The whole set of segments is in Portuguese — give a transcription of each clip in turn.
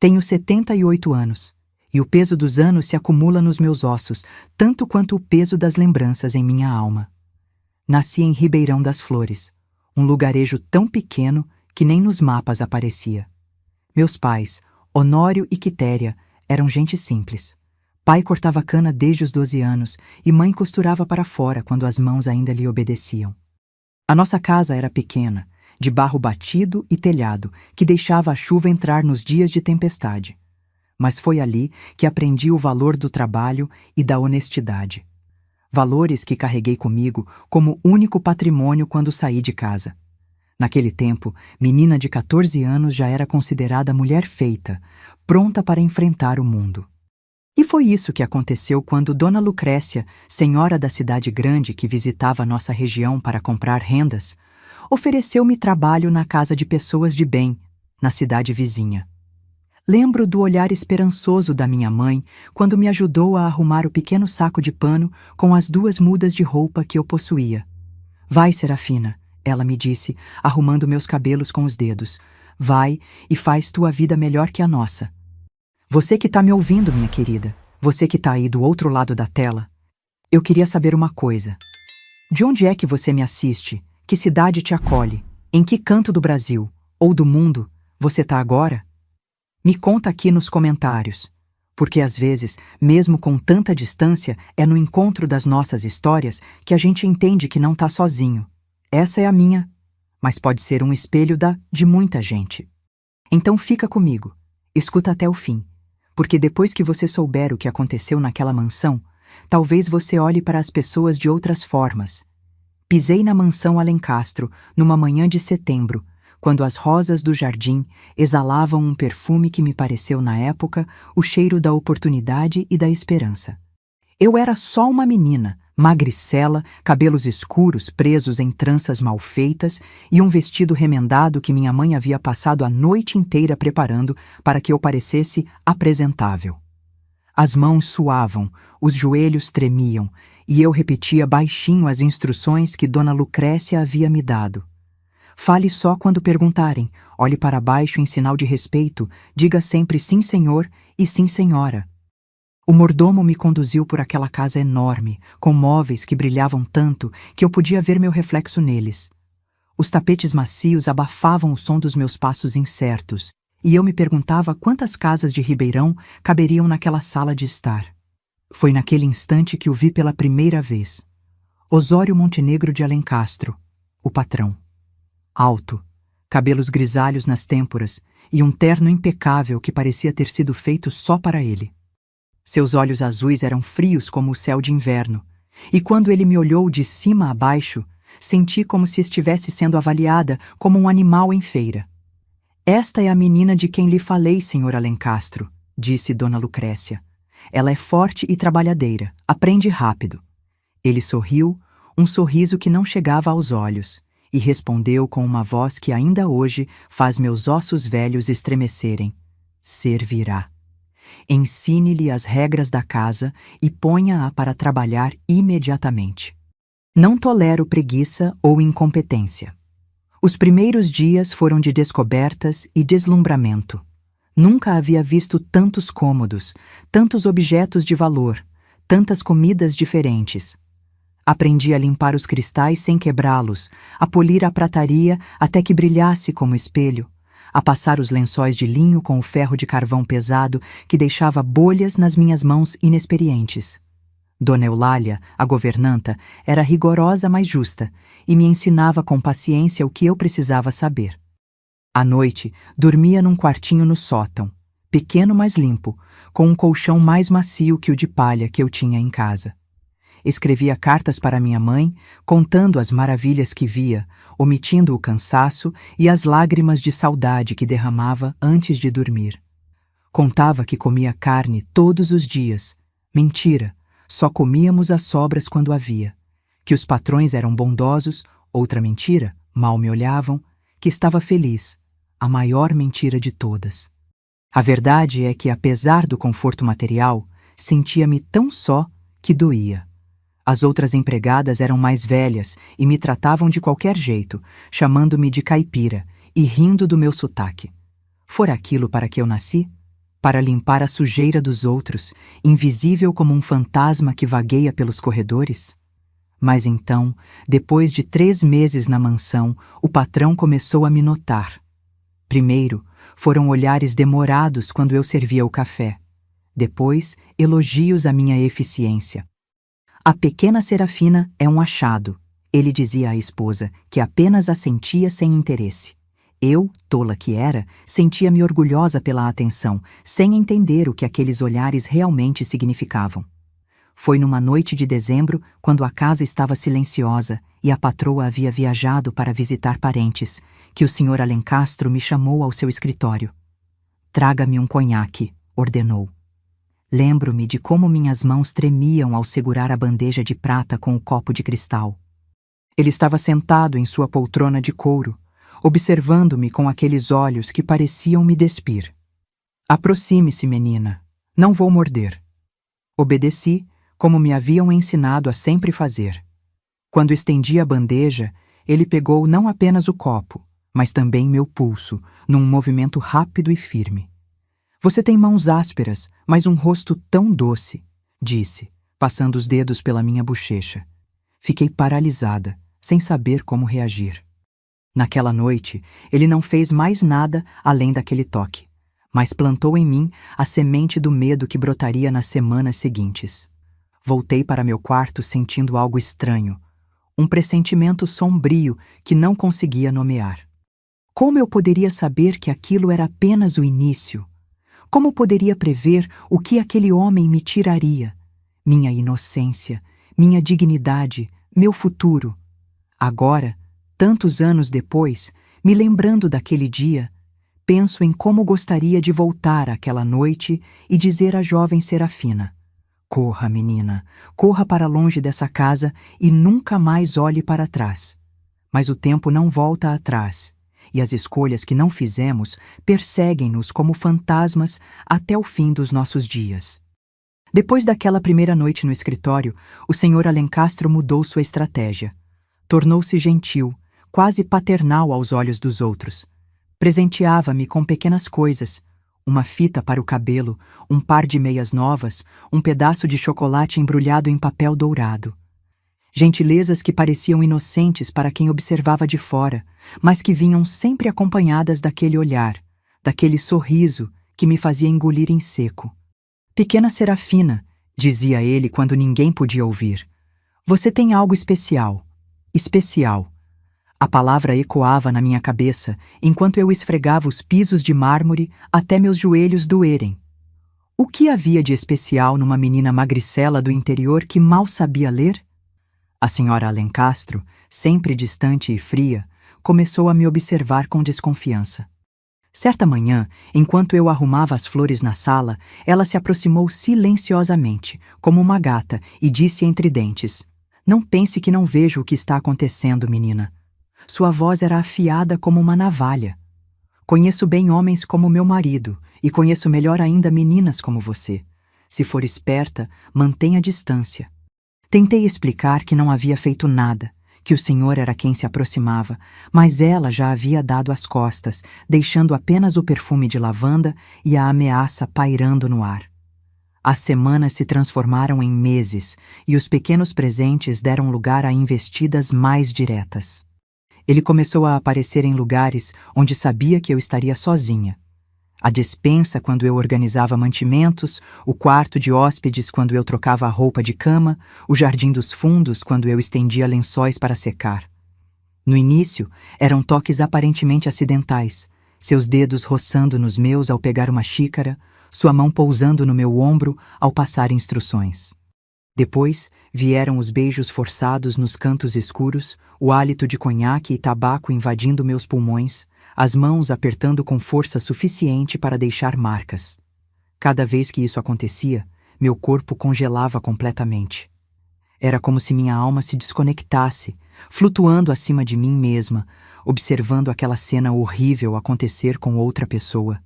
Tenho 78 anos, e o peso dos anos se acumula nos meus ossos, tanto quanto o peso das lembranças em minha alma. Nasci em Ribeirão das Flores, um lugarejo tão pequeno que nem nos mapas aparecia. Meus pais, Honório e Quitéria, eram gente simples. Pai cortava cana desde os 12 anos e mãe costurava para fora quando as mãos ainda lhe obedeciam. A nossa casa era pequena, de barro batido e telhado, que deixava a chuva entrar nos dias de tempestade. Mas foi ali que aprendi o valor do trabalho e da honestidade. Valores que carreguei comigo como único patrimônio quando saí de casa. Naquele tempo, menina de 14 anos já era considerada mulher feita, pronta para enfrentar o mundo. E foi isso que aconteceu quando Dona Lucrécia, senhora da cidade grande que visitava nossa região para comprar rendas, ofereceu-me trabalho na casa de pessoas de bem, na cidade vizinha. Lembro do olhar esperançoso da minha mãe quando me ajudou a arrumar o pequeno saco de pano com as 2 mudas de roupa que eu possuía. Vai, Serafina, ela me disse, arrumando meus cabelos com os dedos. Vai e faz tua vida melhor que a nossa. Você que está me ouvindo, minha querida, você que está aí do outro lado da tela, eu queria saber uma coisa. De onde é que você me assiste? Que cidade te acolhe? Em que canto do Brasil, ou do mundo, você está agora? Me conta aqui nos comentários, porque às vezes, mesmo com tanta distância, é no encontro das nossas histórias que a gente entende que não está sozinho. Essa é a minha, mas pode ser um espelho de muita gente. Então fica comigo, escuta até o fim, porque depois que você souber o que aconteceu naquela mansão, talvez você olhe para as pessoas de outras formas. Pisei na mansão Alencastro, numa manhã de setembro, quando as rosas do jardim exalavam um perfume que me pareceu na época o cheiro da oportunidade e da esperança. Eu era só uma menina, magricela, cabelos escuros presos em tranças mal feitas e um vestido remendado que minha mãe havia passado a noite inteira preparando para que eu parecesse apresentável. As mãos suavam, os joelhos tremiam, e eu repetia baixinho as instruções que Dona Lucrécia havia me dado. Fale só quando perguntarem, olhe para baixo em sinal de respeito, diga sempre sim, senhor e sim, senhora. O mordomo me conduziu por aquela casa enorme, com móveis que brilhavam tanto que eu podia ver meu reflexo neles. Os tapetes macios abafavam o som dos meus passos incertos, e eu me perguntava quantas casas de Ribeirão caberiam naquela sala de estar. Foi naquele instante que o vi pela primeira vez. Osório Montenegro de Alencastro, o patrão. Alto, cabelos grisalhos nas têmporas e um terno impecável que parecia ter sido feito só para ele. Seus olhos azuis eram frios como o céu de inverno, e quando ele me olhou de cima a baixo, senti como se estivesse sendo avaliada como um animal em feira. Esta é a menina de quem lhe falei, senhor Alencastro, disse Dona Lucrécia. Ela é forte e trabalhadeira, aprende rápido. Ele sorriu, um sorriso que não chegava aos olhos, e respondeu com uma voz que ainda hoje faz meus ossos velhos estremecerem. Servirá. Ensine-lhe as regras da casa e ponha-a para trabalhar imediatamente. Não tolero preguiça ou incompetência. Os primeiros dias foram de descobertas e deslumbramento. Nunca havia visto tantos cômodos, tantos objetos de valor, tantas comidas diferentes. Aprendi a limpar os cristais sem quebrá-los, a polir a prataria até que brilhasse como espelho, a passar os lençóis de linho com o ferro de carvão pesado que deixava bolhas nas minhas mãos inexperientes. Dona Eulália, a governanta, era rigorosa, mas justa, e me ensinava com paciência o que eu precisava saber. À noite, dormia num quartinho no sótão, pequeno mas limpo, com um colchão mais macio que o de palha que eu tinha em casa. Escrevia cartas para minha mãe, contando as maravilhas que via, omitindo o cansaço e as lágrimas de saudade que derramava antes de dormir. Contava que comia carne todos os dias. Mentira, só comíamos as sobras quando havia. Que os patrões eram bondosos, outra mentira, mal me olhavam, que estava feliz, a maior mentira de todas. A verdade é que, apesar do conforto material, sentia-me tão só que doía. As outras empregadas eram mais velhas e me tratavam de qualquer jeito, chamando-me de caipira e rindo do meu sotaque. Fora aquilo para que eu nasci? para limpar a sujeira dos outros, invisível como um fantasma que vagueia pelos corredores? Mas então, depois de 3 meses na mansão, o patrão começou a me notar. Primeiro, foram olhares demorados quando eu servia o café. Depois, elogios à minha eficiência. A pequena Serafina é um achado, ele dizia à esposa, que apenas assentia sem interesse. Eu, tola que era, sentia-me orgulhosa pela atenção, sem entender o que aqueles olhares realmente significavam. Foi numa noite de dezembro, quando a casa estava silenciosa e a patroa havia viajado para visitar parentes, que o Sr. Alencastro me chamou ao seu escritório. "Traga-me um conhaque", ordenou. Lembro-me de como minhas mãos tremiam ao segurar a bandeja de prata com o copo de cristal. Ele estava sentado em sua poltrona de couro, observando-me com aqueles olhos que pareciam me despir. "Aproxime-se, menina. Não vou morder." Obedeci, como me haviam ensinado a sempre fazer. Quando estendi a bandeja, ele pegou não apenas o copo, mas também meu pulso, num movimento rápido e firme. "Você tem mãos ásperas, mas um rosto tão doce", disse, passando os dedos pela minha bochecha. Fiquei paralisada, sem saber como reagir. Naquela noite, ele não fez mais nada além daquele toque, mas plantou em mim a semente do medo que brotaria nas semanas seguintes. Voltei para meu quarto sentindo algo estranho, um pressentimento sombrio que não conseguia nomear. Como eu poderia saber que aquilo era apenas o início? Como poderia prever o que aquele homem me tiraria? Minha inocência, minha dignidade, meu futuro. Agora, tantos anos depois, me lembrando daquele dia, penso em como gostaria de voltar àquela noite e dizer à jovem Serafina: "Corra, menina, corra para longe dessa casa e nunca mais olhe para trás." Mas o tempo não volta atrás, e as escolhas que não fizemos perseguem-nos como fantasmas até o fim dos nossos dias. Depois daquela primeira noite no escritório, o Sr. Alencastro mudou sua estratégia. Tornou-se gentil, quase paternal aos olhos dos outros. Presenteava-me com pequenas coisas: uma fita para o cabelo, um par de meias novas, um pedaço de chocolate embrulhado em papel dourado. Gentilezas que pareciam inocentes para quem observava de fora, mas que vinham sempre acompanhadas daquele olhar, daquele sorriso que me fazia engolir em seco. "Pequena Serafina", dizia ele quando ninguém podia ouvir, "você tem algo especial. Especial." A palavra ecoava na minha cabeça enquanto eu esfregava os pisos de mármore até meus joelhos doerem. O que havia de especial numa menina magricela do interior que mal sabia ler? A senhora Alencastro, sempre distante e fria, começou a me observar com desconfiança. Certa manhã, enquanto eu arrumava as flores na sala, ela se aproximou silenciosamente, como uma gata, e disse entre dentes: "Não pense que não vejo o que está acontecendo, menina." Sua voz era afiada como uma navalha. "Conheço bem homens como meu marido, e conheço melhor ainda meninas como você. Se for esperta, mantenha distância." Tentei explicar que não havia feito nada, que o senhor era quem se aproximava, mas ela já havia dado as costas, deixando apenas o perfume de lavanda e a ameaça pairando no ar. As semanas se transformaram em meses, e os pequenos presentes deram lugar a investidas mais diretas. Ele começou a aparecer em lugares onde sabia que eu estaria sozinha. A despensa quando eu organizava mantimentos, o quarto de hóspedes quando eu trocava a roupa de cama, o jardim dos fundos quando eu estendia lençóis para secar. No início, eram toques aparentemente acidentais, seus dedos roçando nos meus ao pegar uma xícara, sua mão pousando no meu ombro ao passar instruções. Depois, vieram os beijos forçados nos cantos escuros, o hálito de conhaque e tabaco invadindo meus pulmões, as mãos apertando com força suficiente para deixar marcas. Cada vez que isso acontecia, meu corpo congelava completamente. Era como se minha alma se desconectasse, flutuando acima de mim mesma, observando aquela cena horrível acontecer com outra pessoa.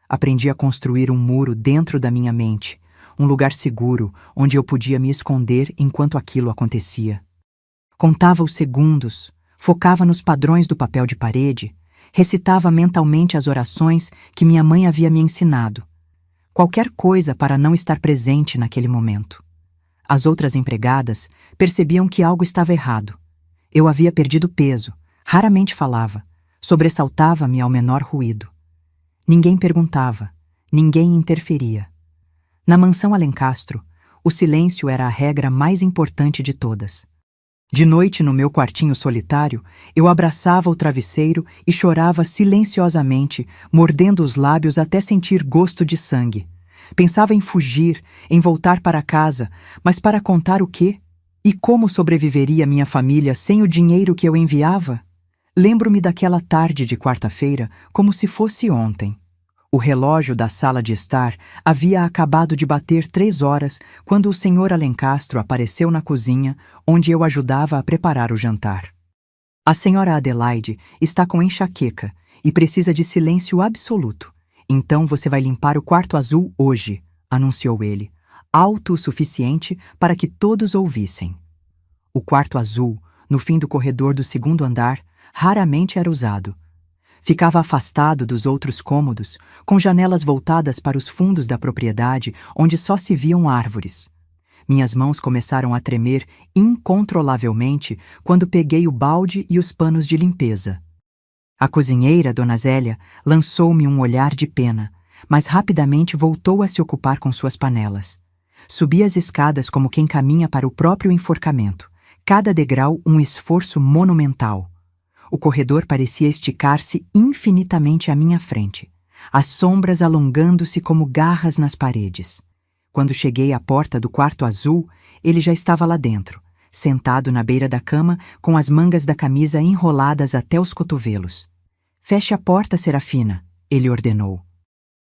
Aprendi a construir um muro dentro da minha mente, um lugar seguro onde eu podia me esconder enquanto aquilo acontecia. Contava os segundos, focava nos padrões do papel de parede, recitava mentalmente as orações que minha mãe havia me ensinado. qualquer coisa para não estar presente naquele momento. As outras empregadas percebiam que algo estava errado. Eu havia perdido peso, raramente falava, sobressaltava-me ao menor ruído. Ninguém perguntava, ninguém interferia. Na mansão Alencastro, o silêncio era a regra mais importante de todas. De noite, no meu quartinho solitário, eu abraçava o travesseiro e chorava silenciosamente, mordendo os lábios até sentir gosto de sangue. Pensava em fugir, em voltar para casa, mas para contar o quê? E como sobreviveria minha família sem o dinheiro que eu enviava? Lembro-me daquela tarde de quarta-feira como se fosse ontem. O relógio da sala de estar havia acabado de bater 3 horas quando o Sr. Alencastro apareceu na cozinha, onde eu ajudava a preparar o jantar. A Sra. Adelaide está com enxaqueca e precisa de silêncio absoluto. Então você vai limpar o quarto azul hoje, anunciou ele, alto o suficiente para que todos ouvissem. O quarto azul, no fim do corredor do 2º andar, raramente era usado. Ficava afastado dos outros cômodos, com janelas voltadas para os fundos da propriedade, onde só se viam árvores. Minhas mãos começaram a tremer incontrolavelmente quando peguei o balde e os panos de limpeza. A cozinheira, Dona Zélia, lançou-me um olhar de pena, mas rapidamente voltou a se ocupar com suas panelas. Subi as escadas como quem caminha para o próprio enforcamento, cada degrau um esforço monumental. O corredor parecia esticar-se infinitamente à minha frente, as sombras alongando-se como garras nas paredes. Quando cheguei à porta do quarto azul, ele já estava lá dentro, sentado na beira da cama, com as mangas da camisa enroladas até os cotovelos. "Feche a porta, Serafina", ele ordenou.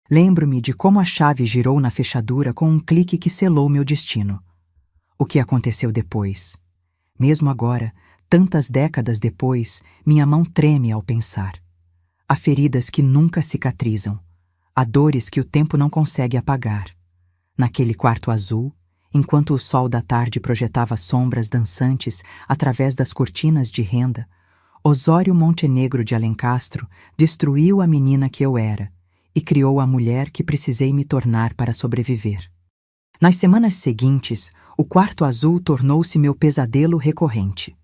Lembro-me de como a chave girou na fechadura com um clique que selou meu destino. O que aconteceu depois? Mesmo agora, tantas décadas depois, minha mão treme ao pensar. Há feridas que nunca cicatrizam. Há dores que o tempo não consegue apagar. Naquele quarto azul, enquanto o sol da tarde projetava sombras dançantes através das cortinas de renda, Osório Montenegro de Alencastro destruiu a menina que eu era e criou a mulher que precisei me tornar para sobreviver. Nas semanas seguintes, o quarto azul tornou-se meu pesadelo recorrente.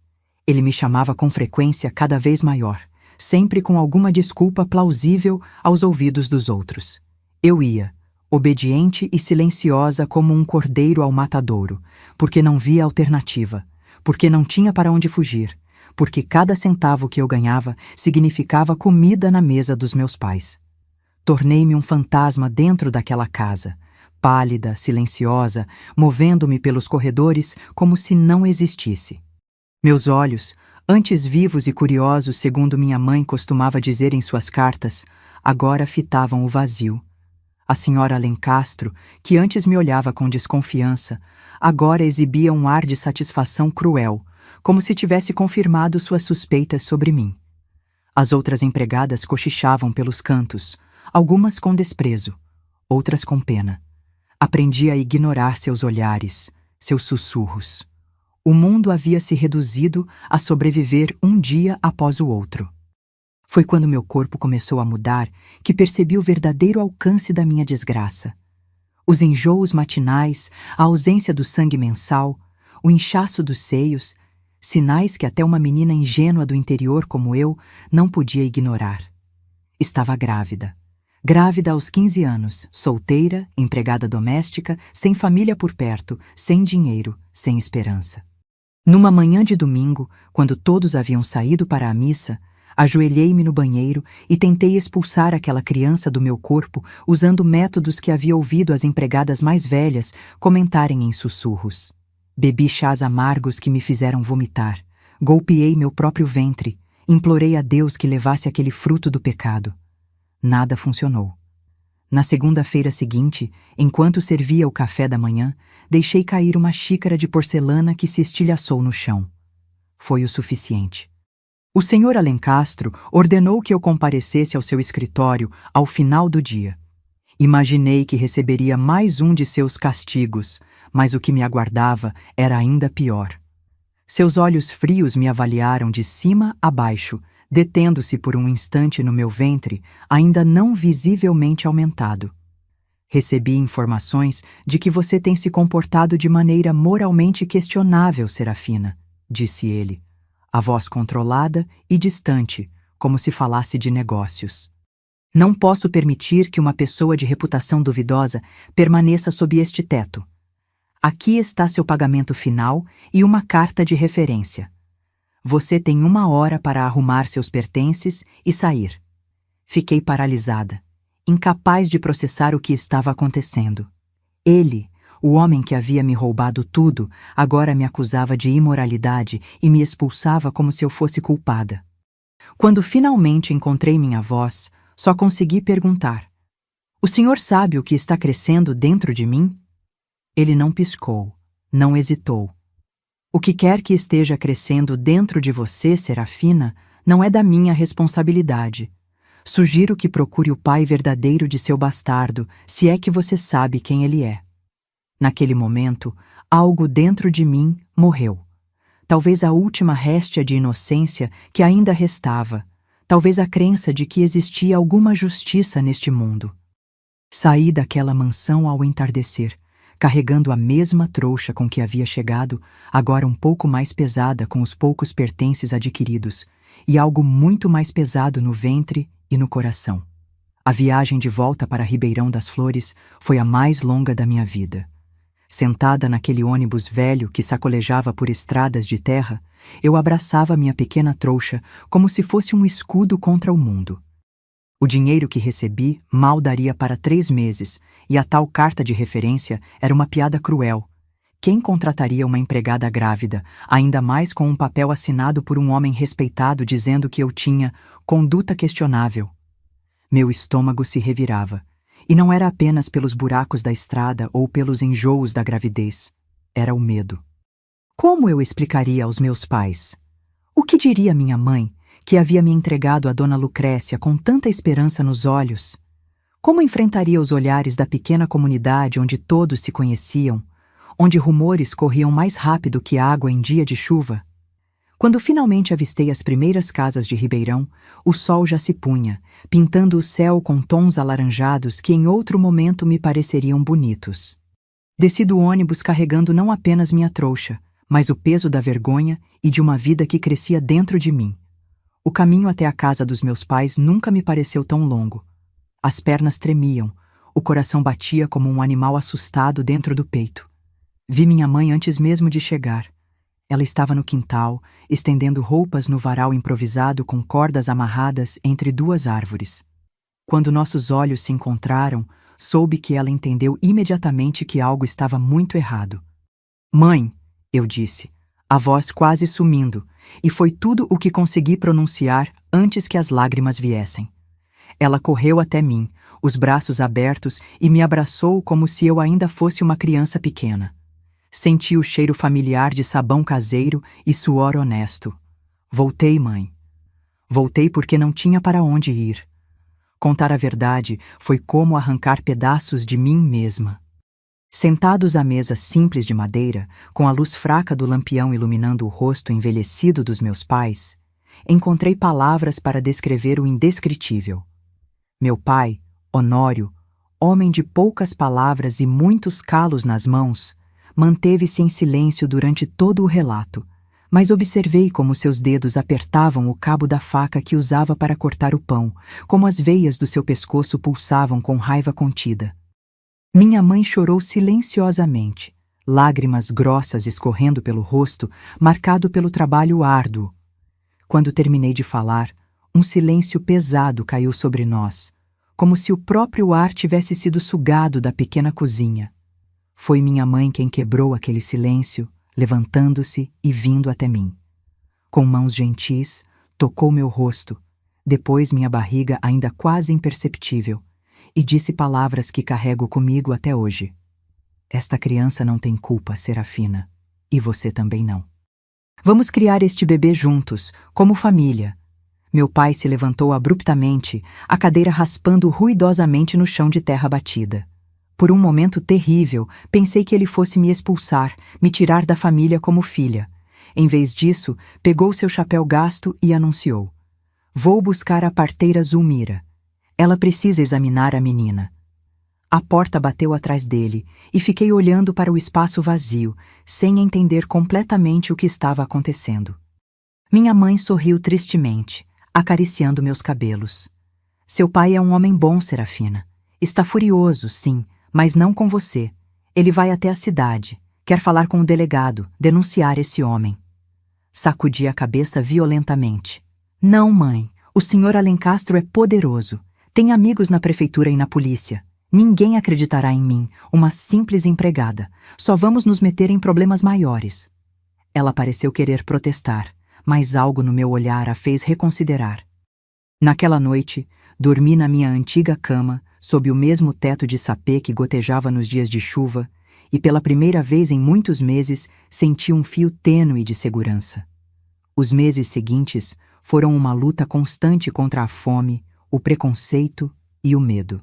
Ele me chamava com frequência cada vez maior, sempre com alguma desculpa plausível aos ouvidos dos outros. Eu ia, obediente e silenciosa como um cordeiro ao matadouro, porque não via alternativa, porque não tinha para onde fugir, porque cada centavo que eu ganhava significava comida na mesa dos meus pais. Tornei-me um fantasma dentro daquela casa, pálida, silenciosa, movendo-me pelos corredores como se não existisse. Meus olhos, antes vivos e curiosos segundo minha mãe costumava dizer em suas cartas, agora fitavam o vazio. A senhora Alencastro, que antes me olhava com desconfiança, agora exibia um ar de satisfação cruel, como se tivesse confirmado suas suspeitas sobre mim. As outras empregadas cochichavam pelos cantos, algumas com desprezo, outras com pena. Aprendi a ignorar seus olhares, seus sussurros. O mundo havia se reduzido a sobreviver um dia após o outro. Foi quando meu corpo começou a mudar que percebi o verdadeiro alcance da minha desgraça. Os enjoos matinais, a ausência do sangue mensal, o inchaço dos seios, sinais que até uma menina ingênua do interior como eu não podia ignorar. Estava grávida. Grávida aos 15 anos, solteira, empregada doméstica, sem família por perto, sem dinheiro, sem esperança. Numa manhã de domingo, quando todos haviam saído para a missa, ajoelhei-me no banheiro e tentei expulsar aquela criança do meu corpo usando métodos que havia ouvido as empregadas mais velhas comentarem em sussurros. Bebi chás amargos que me fizeram vomitar, golpeei meu próprio ventre, implorei a Deus que levasse aquele fruto do pecado. Nada funcionou. Na segunda-feira seguinte, enquanto servia o café da manhã, deixei cair uma xícara de porcelana que se estilhaçou no chão. Foi o suficiente. O Sr. Alencastro ordenou que eu comparecesse ao seu escritório ao final do dia. Imaginei que receberia mais um de seus castigos, mas o que me aguardava era ainda pior. Seus olhos frios me avaliaram de cima a baixo, detendo-se por um instante no meu ventre, ainda não visivelmente aumentado. Recebi informações de que você tem se comportado de maneira moralmente questionável, Serafina, disse ele, a voz controlada e distante, como se falasse de negócios. Não posso permitir que uma pessoa de reputação duvidosa permaneça sob este teto. Aqui está seu pagamento final e uma carta de referência. Você tem 1 hora para arrumar seus pertences e sair. Fiquei paralisada, incapaz de processar o que estava acontecendo. Ele, o homem que havia me roubado tudo, agora me acusava de imoralidade e me expulsava como se eu fosse culpada. Quando finalmente encontrei minha voz, só consegui perguntar: "O senhor sabe o que está crescendo dentro de mim?" Ele não piscou, não hesitou. "O que quer que esteja crescendo dentro de você, Serafina, não é da minha responsabilidade. Sugiro que procure o pai verdadeiro de seu bastardo, se é que você sabe quem ele é." Naquele momento, algo dentro de mim morreu. Talvez a última réstia de inocência que ainda restava, talvez a crença de que existia alguma justiça neste mundo. Saí daquela mansão ao entardecer, carregando a mesma trouxa com que havia chegado, agora um pouco mais pesada com os poucos pertences adquiridos, e algo muito mais pesado no ventre e no coração. A viagem de volta para Ribeirão das Flores foi a mais longa da minha vida. Sentada naquele ônibus velho que sacolejava por estradas de terra, eu abraçava minha pequena trouxa como se fosse um escudo contra o mundo. O dinheiro que recebi mal daria para 3 meses, e a tal carta de referência era uma piada cruel. Quem contrataria uma empregada grávida, ainda mais com um papel assinado por um homem respeitado dizendo que eu tinha conduta questionável? Meu estômago se revirava, e não era apenas pelos buracos da estrada ou pelos enjoos da gravidez. Era o medo. Como eu explicaria aos meus pais? O que diria minha mãe, que havia me entregado a Dona Lucrécia com tanta esperança nos olhos? Como enfrentaria os olhares da pequena comunidade onde todos se conheciam, onde rumores corriam mais rápido que água em dia de chuva? Quando finalmente avistei as primeiras casas de Ribeirão, o sol já se punha, pintando o céu com tons alaranjados que em outro momento me pareceriam bonitos. Desci do ônibus carregando não apenas minha trouxa, mas o peso da vergonha e de uma vida que crescia dentro de mim. O caminho até a casa dos meus pais nunca me pareceu tão longo. As pernas tremiam, o coração batia como um animal assustado dentro do peito. Vi minha mãe antes mesmo de chegar. Ela estava no quintal, estendendo roupas no varal improvisado com cordas amarradas entre 2 árvores. Quando nossos olhos se encontraram, soube que ela entendeu imediatamente que algo estava muito errado. "Mãe", eu disse, a voz quase sumindo, e foi tudo o que consegui pronunciar antes que as lágrimas viessem. Ela correu até mim, os braços abertos, e me abraçou como se eu ainda fosse uma criança pequena. Senti o cheiro familiar de sabão caseiro e suor honesto. Voltei, mãe. Voltei porque não tinha para onde ir. Contar a verdade foi como arrancar pedaços de mim mesma. Sentados à mesa simples de madeira, com a luz fraca do lampião iluminando o rosto envelhecido dos meus pais, encontrei palavras para descrever o indescritível. Meu pai, Honório, homem de poucas palavras e muitos calos nas mãos, manteve-se em silêncio durante todo o relato, mas observei como seus dedos apertavam o cabo da faca que usava para cortar o pão, como as veias do seu pescoço pulsavam com raiva contida. Minha mãe chorou silenciosamente, lágrimas grossas escorrendo pelo rosto, marcado pelo trabalho árduo. Quando terminei de falar, um silêncio pesado caiu sobre nós, como se o próprio ar tivesse sido sugado da pequena cozinha. Foi minha mãe quem quebrou aquele silêncio, levantando-se e vindo até mim. Com mãos gentis, tocou meu rosto, depois minha barriga ainda quase imperceptível, e disse palavras que carrego comigo até hoje. "Esta criança não tem culpa, Serafina, e você também não. Vamos criar este bebê juntos, como família." Meu pai se levantou abruptamente, a cadeira raspando ruidosamente no chão de terra batida. Por um momento terrível, pensei que ele fosse me expulsar, me tirar da família como filha. Em vez disso, pegou seu chapéu gasto e anunciou: "Vou buscar a parteira Zulmira. Ela precisa examinar a menina." A porta bateu atrás dele e fiquei olhando para o espaço vazio, sem entender completamente o que estava acontecendo. Minha mãe sorriu tristemente, acariciando meus cabelos. Seu pai é um homem bom, Serafina. Está furioso, sim, mas não com você. Ele vai até a cidade. Quer falar com o delegado, denunciar esse homem. Sacudi a cabeça violentamente. Não, mãe. O senhor Alencastro é poderoso. Tem amigos na prefeitura e na polícia. Ninguém acreditará em mim, uma simples empregada. Só vamos nos meter em problemas maiores. Ela pareceu querer protestar, mas algo no meu olhar a fez reconsiderar. Naquela noite, dormi na minha antiga cama, sob o mesmo teto de sapê que gotejava nos dias de chuva, e pela primeira vez em muitos meses senti um fio tênue de segurança. Os meses seguintes foram uma luta constante contra a fome, o preconceito e o medo.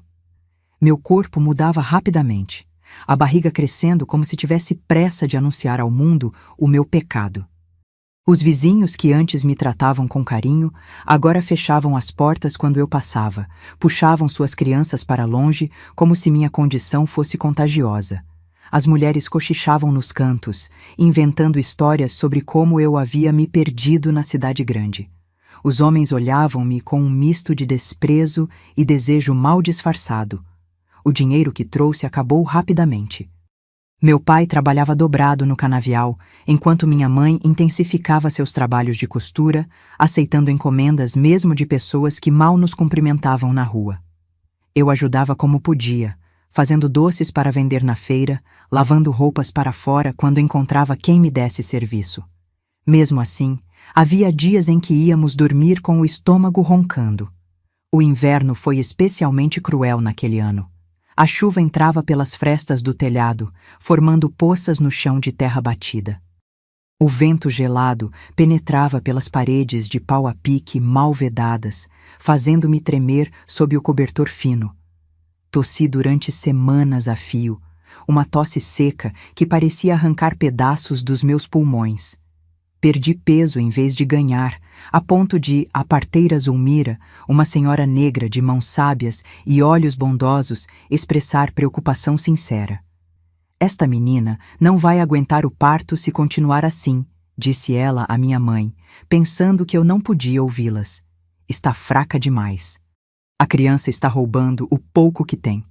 Meu corpo mudava rapidamente, a barriga crescendo como se tivesse pressa de anunciar ao mundo o meu pecado. Os vizinhos que antes me tratavam com carinho, agora fechavam as portas quando eu passava, puxavam suas crianças para longe como se minha condição fosse contagiosa. As mulheres cochichavam nos cantos, inventando histórias sobre como eu havia me perdido na cidade grande. Os homens olhavam-me com um misto de desprezo e desejo mal disfarçado. O dinheiro que trouxe acabou rapidamente. Meu pai trabalhava dobrado no canavial, enquanto minha mãe intensificava seus trabalhos de costura, aceitando encomendas mesmo de pessoas que mal nos cumprimentavam na rua. Eu ajudava como podia, fazendo doces para vender na feira, lavando roupas para fora quando encontrava quem me desse serviço. Mesmo assim, havia dias em que íamos dormir com o estômago roncando. O inverno foi especialmente cruel naquele ano. A chuva entrava pelas frestas do telhado, formando poças no chão de terra batida. O vento gelado penetrava pelas paredes de pau a pique mal vedadas, fazendo-me tremer sob o cobertor fino. Tossi durante semanas a fio, uma tosse seca que parecia arrancar pedaços dos meus pulmões. Perdi peso em vez de ganhar, a ponto de a parteira Zulmira, uma senhora negra de mãos sábias e olhos bondosos, expressar preocupação sincera. Esta menina não vai aguentar o parto se continuar assim, disse ela à minha mãe, pensando que eu não podia ouvi-las. Está fraca demais. A criança está roubando o pouco que tem.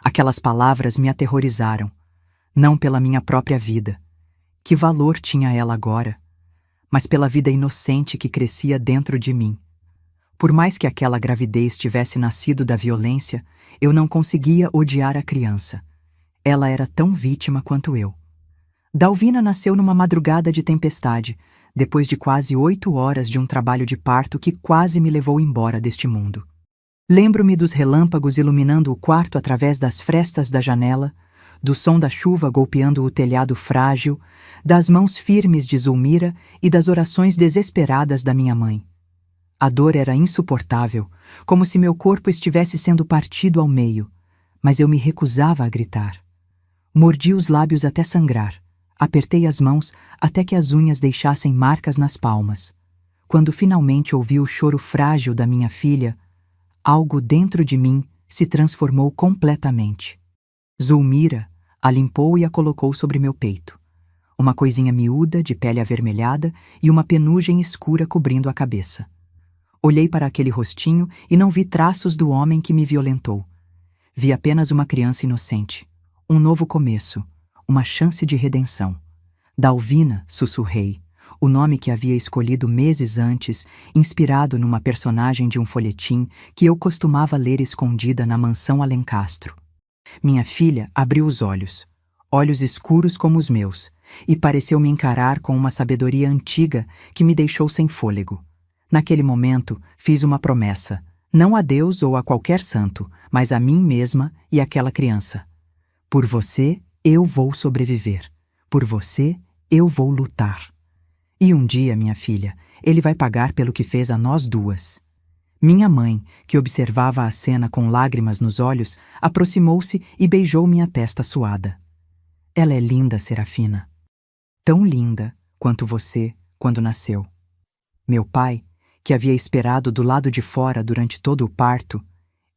Aquelas palavras me aterrorizaram, não pela minha própria vida. Que valor tinha ela agora? Mas pela vida inocente que crescia dentro de mim. Por mais que aquela gravidez tivesse nascido da violência, eu não conseguia odiar a criança. Ela era tão vítima quanto eu. Dalvina nasceu numa madrugada de tempestade, depois de quase 8 horas de um trabalho de parto que quase me levou embora deste mundo. Lembro-me dos relâmpagos iluminando o quarto através das frestas da janela, do som da chuva golpeando o telhado frágil, das mãos firmes de Zulmira e das orações desesperadas da minha mãe. A dor era insuportável, como se meu corpo estivesse sendo partido ao meio, mas eu me recusava a gritar. Mordi os lábios até sangrar, apertei as mãos até que as unhas deixassem marcas nas palmas. Quando finalmente ouvi o choro frágil da minha filha, algo dentro de mim se transformou completamente. Zulmira a limpou e a colocou sobre meu peito. Uma coisinha miúda, de pele avermelhada e uma penugem escura cobrindo a cabeça. Olhei para aquele rostinho e não vi traços do homem que me violentou. Vi apenas uma criança inocente. Um novo começo, uma chance de redenção. Dalvina, sussurrei, o nome que havia escolhido meses antes, inspirado numa personagem de um folhetim que eu costumava ler escondida na mansão Alencastro. Minha filha abriu os olhos escuros como os meus, e pareceu me encarar com uma sabedoria antiga que me deixou sem fôlego. Naquele momento, fiz uma promessa, não a Deus ou a qualquer santo, mas a mim mesma e àquela criança. Por você, eu vou sobreviver. Por você, eu vou lutar. E um dia, minha filha, ele vai pagar pelo que fez a nós duas. Minha mãe, que observava a cena com lágrimas nos olhos, aproximou-se e beijou minha testa suada. Ela é linda, Serafina. Tão linda quanto você quando nasceu. Meu pai, que havia esperado do lado de fora durante todo o parto,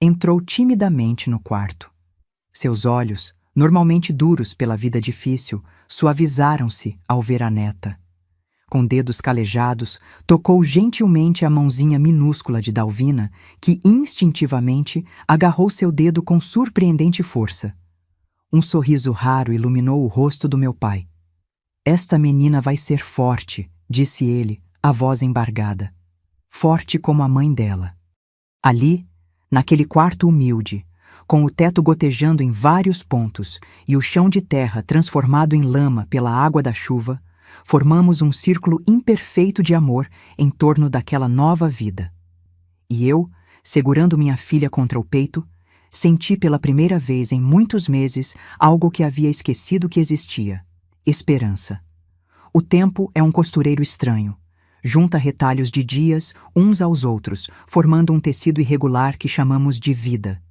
entrou timidamente no quarto. Seus olhos, normalmente duros pela vida difícil, suavizaram-se ao ver a neta. Com dedos calejados, tocou gentilmente a mãozinha minúscula de Dalvina, que instintivamente agarrou seu dedo com surpreendente força. Um sorriso raro iluminou o rosto do meu pai. Esta menina vai ser forte, disse ele, a voz embargada. Forte como a mãe dela. Ali, naquele quarto humilde, com o teto gotejando em vários pontos e o chão de terra transformado em lama pela água da chuva, formamos um círculo imperfeito de amor em torno daquela nova vida. E eu, segurando minha filha contra o peito, senti pela primeira vez em muitos meses algo que havia esquecido que existia: esperança. O tempo é um costureiro estranho. Junta retalhos de dias uns aos outros, formando um tecido irregular que chamamos de vida.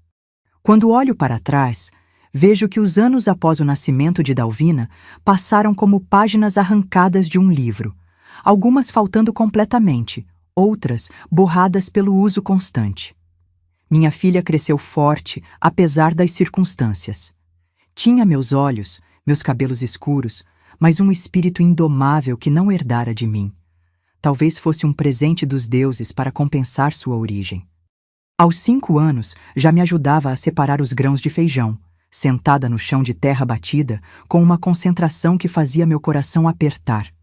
Quando olho para trás, vejo que os anos após o nascimento de Dalvina passaram como páginas arrancadas de um livro, algumas faltando completamente, outras borradas pelo uso constante. Minha filha cresceu forte, apesar das circunstâncias. Tinha meus olhos, meus cabelos escuros, mas um espírito indomável que não herdara de mim. Talvez fosse um presente dos deuses para compensar sua origem. Aos 5 anos, já me ajudava a separar os grãos de feijão, sentada no chão de terra batida, com uma concentração que fazia meu coração apertar.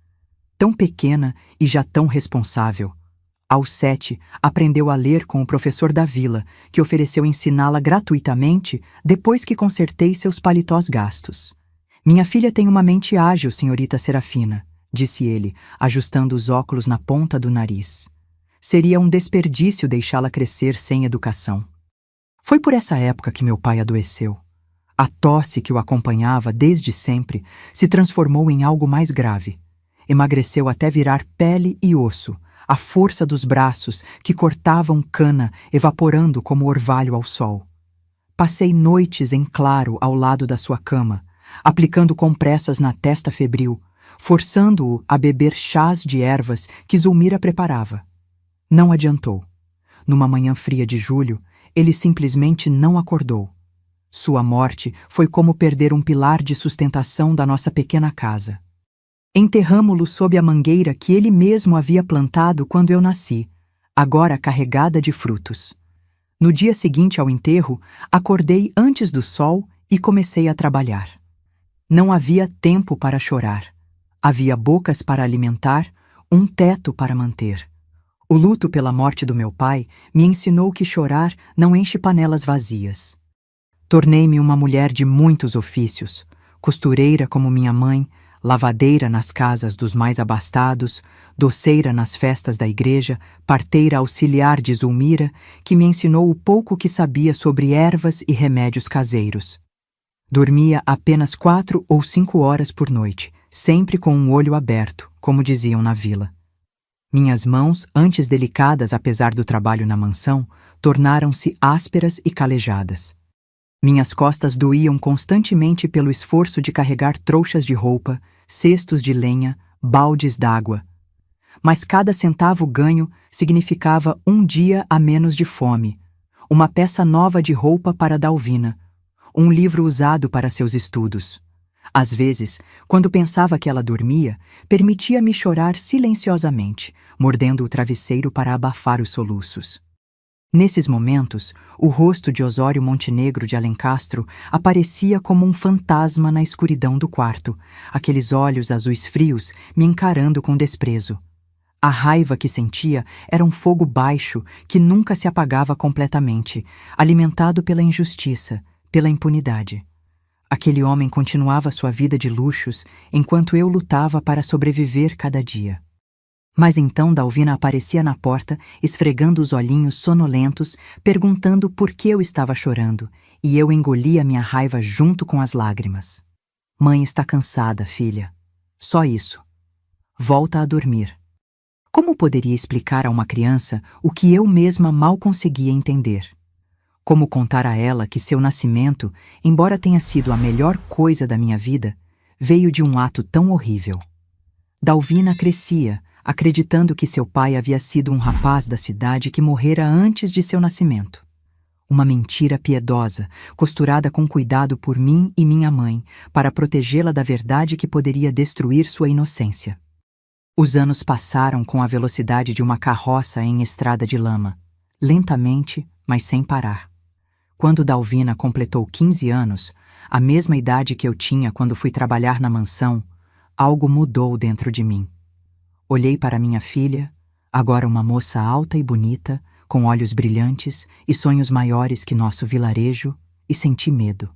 Tão pequena e já tão responsável. Aos 7, aprendeu a ler com o professor da vila, que ofereceu ensiná-la gratuitamente depois que consertei seus paletós gastos. Minha filha tem uma mente ágil, senhorita Serafina, disse ele, ajustando os óculos na ponta do nariz. Seria um desperdício deixá-la crescer sem educação. Foi por essa época que meu pai adoeceu. A tosse que o acompanhava desde sempre se transformou em algo mais grave. Emagreceu até virar pele e osso, a força dos braços que cortavam cana, evaporando como orvalho ao sol. Passei noites em claro ao lado da sua cama, aplicando compressas na testa febril, forçando-o a beber chás de ervas que Zulmira preparava. Não adiantou. Numa manhã fria de julho, ele simplesmente não acordou. Sua morte foi como perder um pilar de sustentação da nossa pequena casa. Enterramo-lo sob a mangueira que ele mesmo havia plantado quando eu nasci, agora carregada de frutos. No dia seguinte ao enterro, acordei antes do sol e comecei a trabalhar. Não havia tempo para chorar. Havia bocas para alimentar, um teto para manter. O luto pela morte do meu pai me ensinou que chorar não enche panelas vazias. Tornei-me uma mulher de muitos ofícios, costureira como minha mãe, lavadeira nas casas dos mais abastados, doceira nas festas da igreja, parteira auxiliar de Zulmira, que me ensinou o pouco que sabia sobre ervas e remédios caseiros. Dormia apenas 4 ou 5 horas por noite, sempre com um olho aberto, como diziam na vila. Minhas mãos, antes delicadas apesar do trabalho na mansão, tornaram-se ásperas e calejadas. Minhas costas doíam constantemente pelo esforço de carregar trouxas de roupa, cestos de lenha, baldes d'água. Mas cada centavo ganho significava um dia a menos de fome, uma peça nova de roupa para Dalvina, um livro usado para seus estudos. Às vezes, quando pensava que ela dormia, permitia-me chorar silenciosamente, mordendo o travesseiro para abafar os soluços. Nesses momentos, o rosto de Osório Montenegro de Alencastro aparecia como um fantasma na escuridão do quarto, aqueles olhos azuis frios me encarando com desprezo. A raiva que sentia era um fogo baixo que nunca se apagava completamente, alimentado pela injustiça, pela impunidade. Aquele homem continuava sua vida de luxos enquanto eu lutava para sobreviver cada dia. Mas então Dalvina aparecia na porta, esfregando os olhinhos sonolentos, perguntando por que eu estava chorando, e eu engolia minha raiva junto com as lágrimas. Mãe está cansada, filha. Só isso. Volta a dormir. Como poderia explicar a uma criança o que eu mesma mal conseguia entender? Como contar a ela que seu nascimento, embora tenha sido a melhor coisa da minha vida, veio de um ato tão horrível? Dalvina crescia, acreditando que seu pai havia sido um rapaz da cidade que morrera antes de seu nascimento. Uma mentira piedosa, costurada com cuidado por mim e minha mãe, para protegê-la da verdade que poderia destruir sua inocência. Os anos passaram com a velocidade de uma carroça em estrada de lama, lentamente, mas sem parar. Quando Dalvina completou 15 anos, a mesma idade que eu tinha quando fui trabalhar na mansão, algo mudou dentro de mim. Olhei para minha filha, agora uma moça alta e bonita, com olhos brilhantes e sonhos maiores que nosso vilarejo, e senti medo.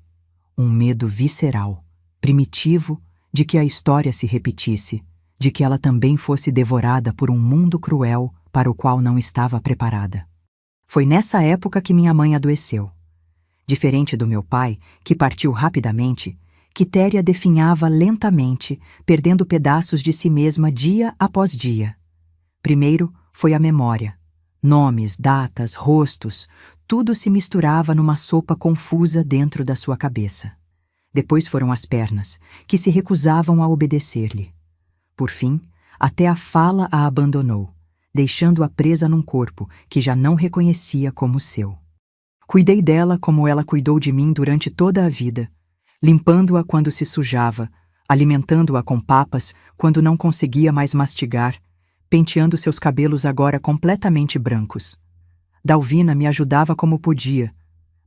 Um medo visceral, primitivo, de que a história se repetisse, de que ela também fosse devorada por um mundo cruel para o qual não estava preparada. Foi nessa época que minha mãe adoeceu. Diferente do meu pai, que partiu rapidamente, Quitéria definhava lentamente, perdendo pedaços de si mesma dia após dia. Primeiro foi a memória. Nomes, datas, rostos, tudo se misturava numa sopa confusa dentro da sua cabeça. Depois foram as pernas, que se recusavam a obedecer-lhe. Por fim, até a fala a abandonou, deixando-a presa num corpo que já não reconhecia como seu. Cuidei dela como ela cuidou de mim durante toda a vida, limpando-a quando se sujava, alimentando-a com papas quando não conseguia mais mastigar, penteando seus cabelos agora completamente brancos. Dalvina me ajudava como podia,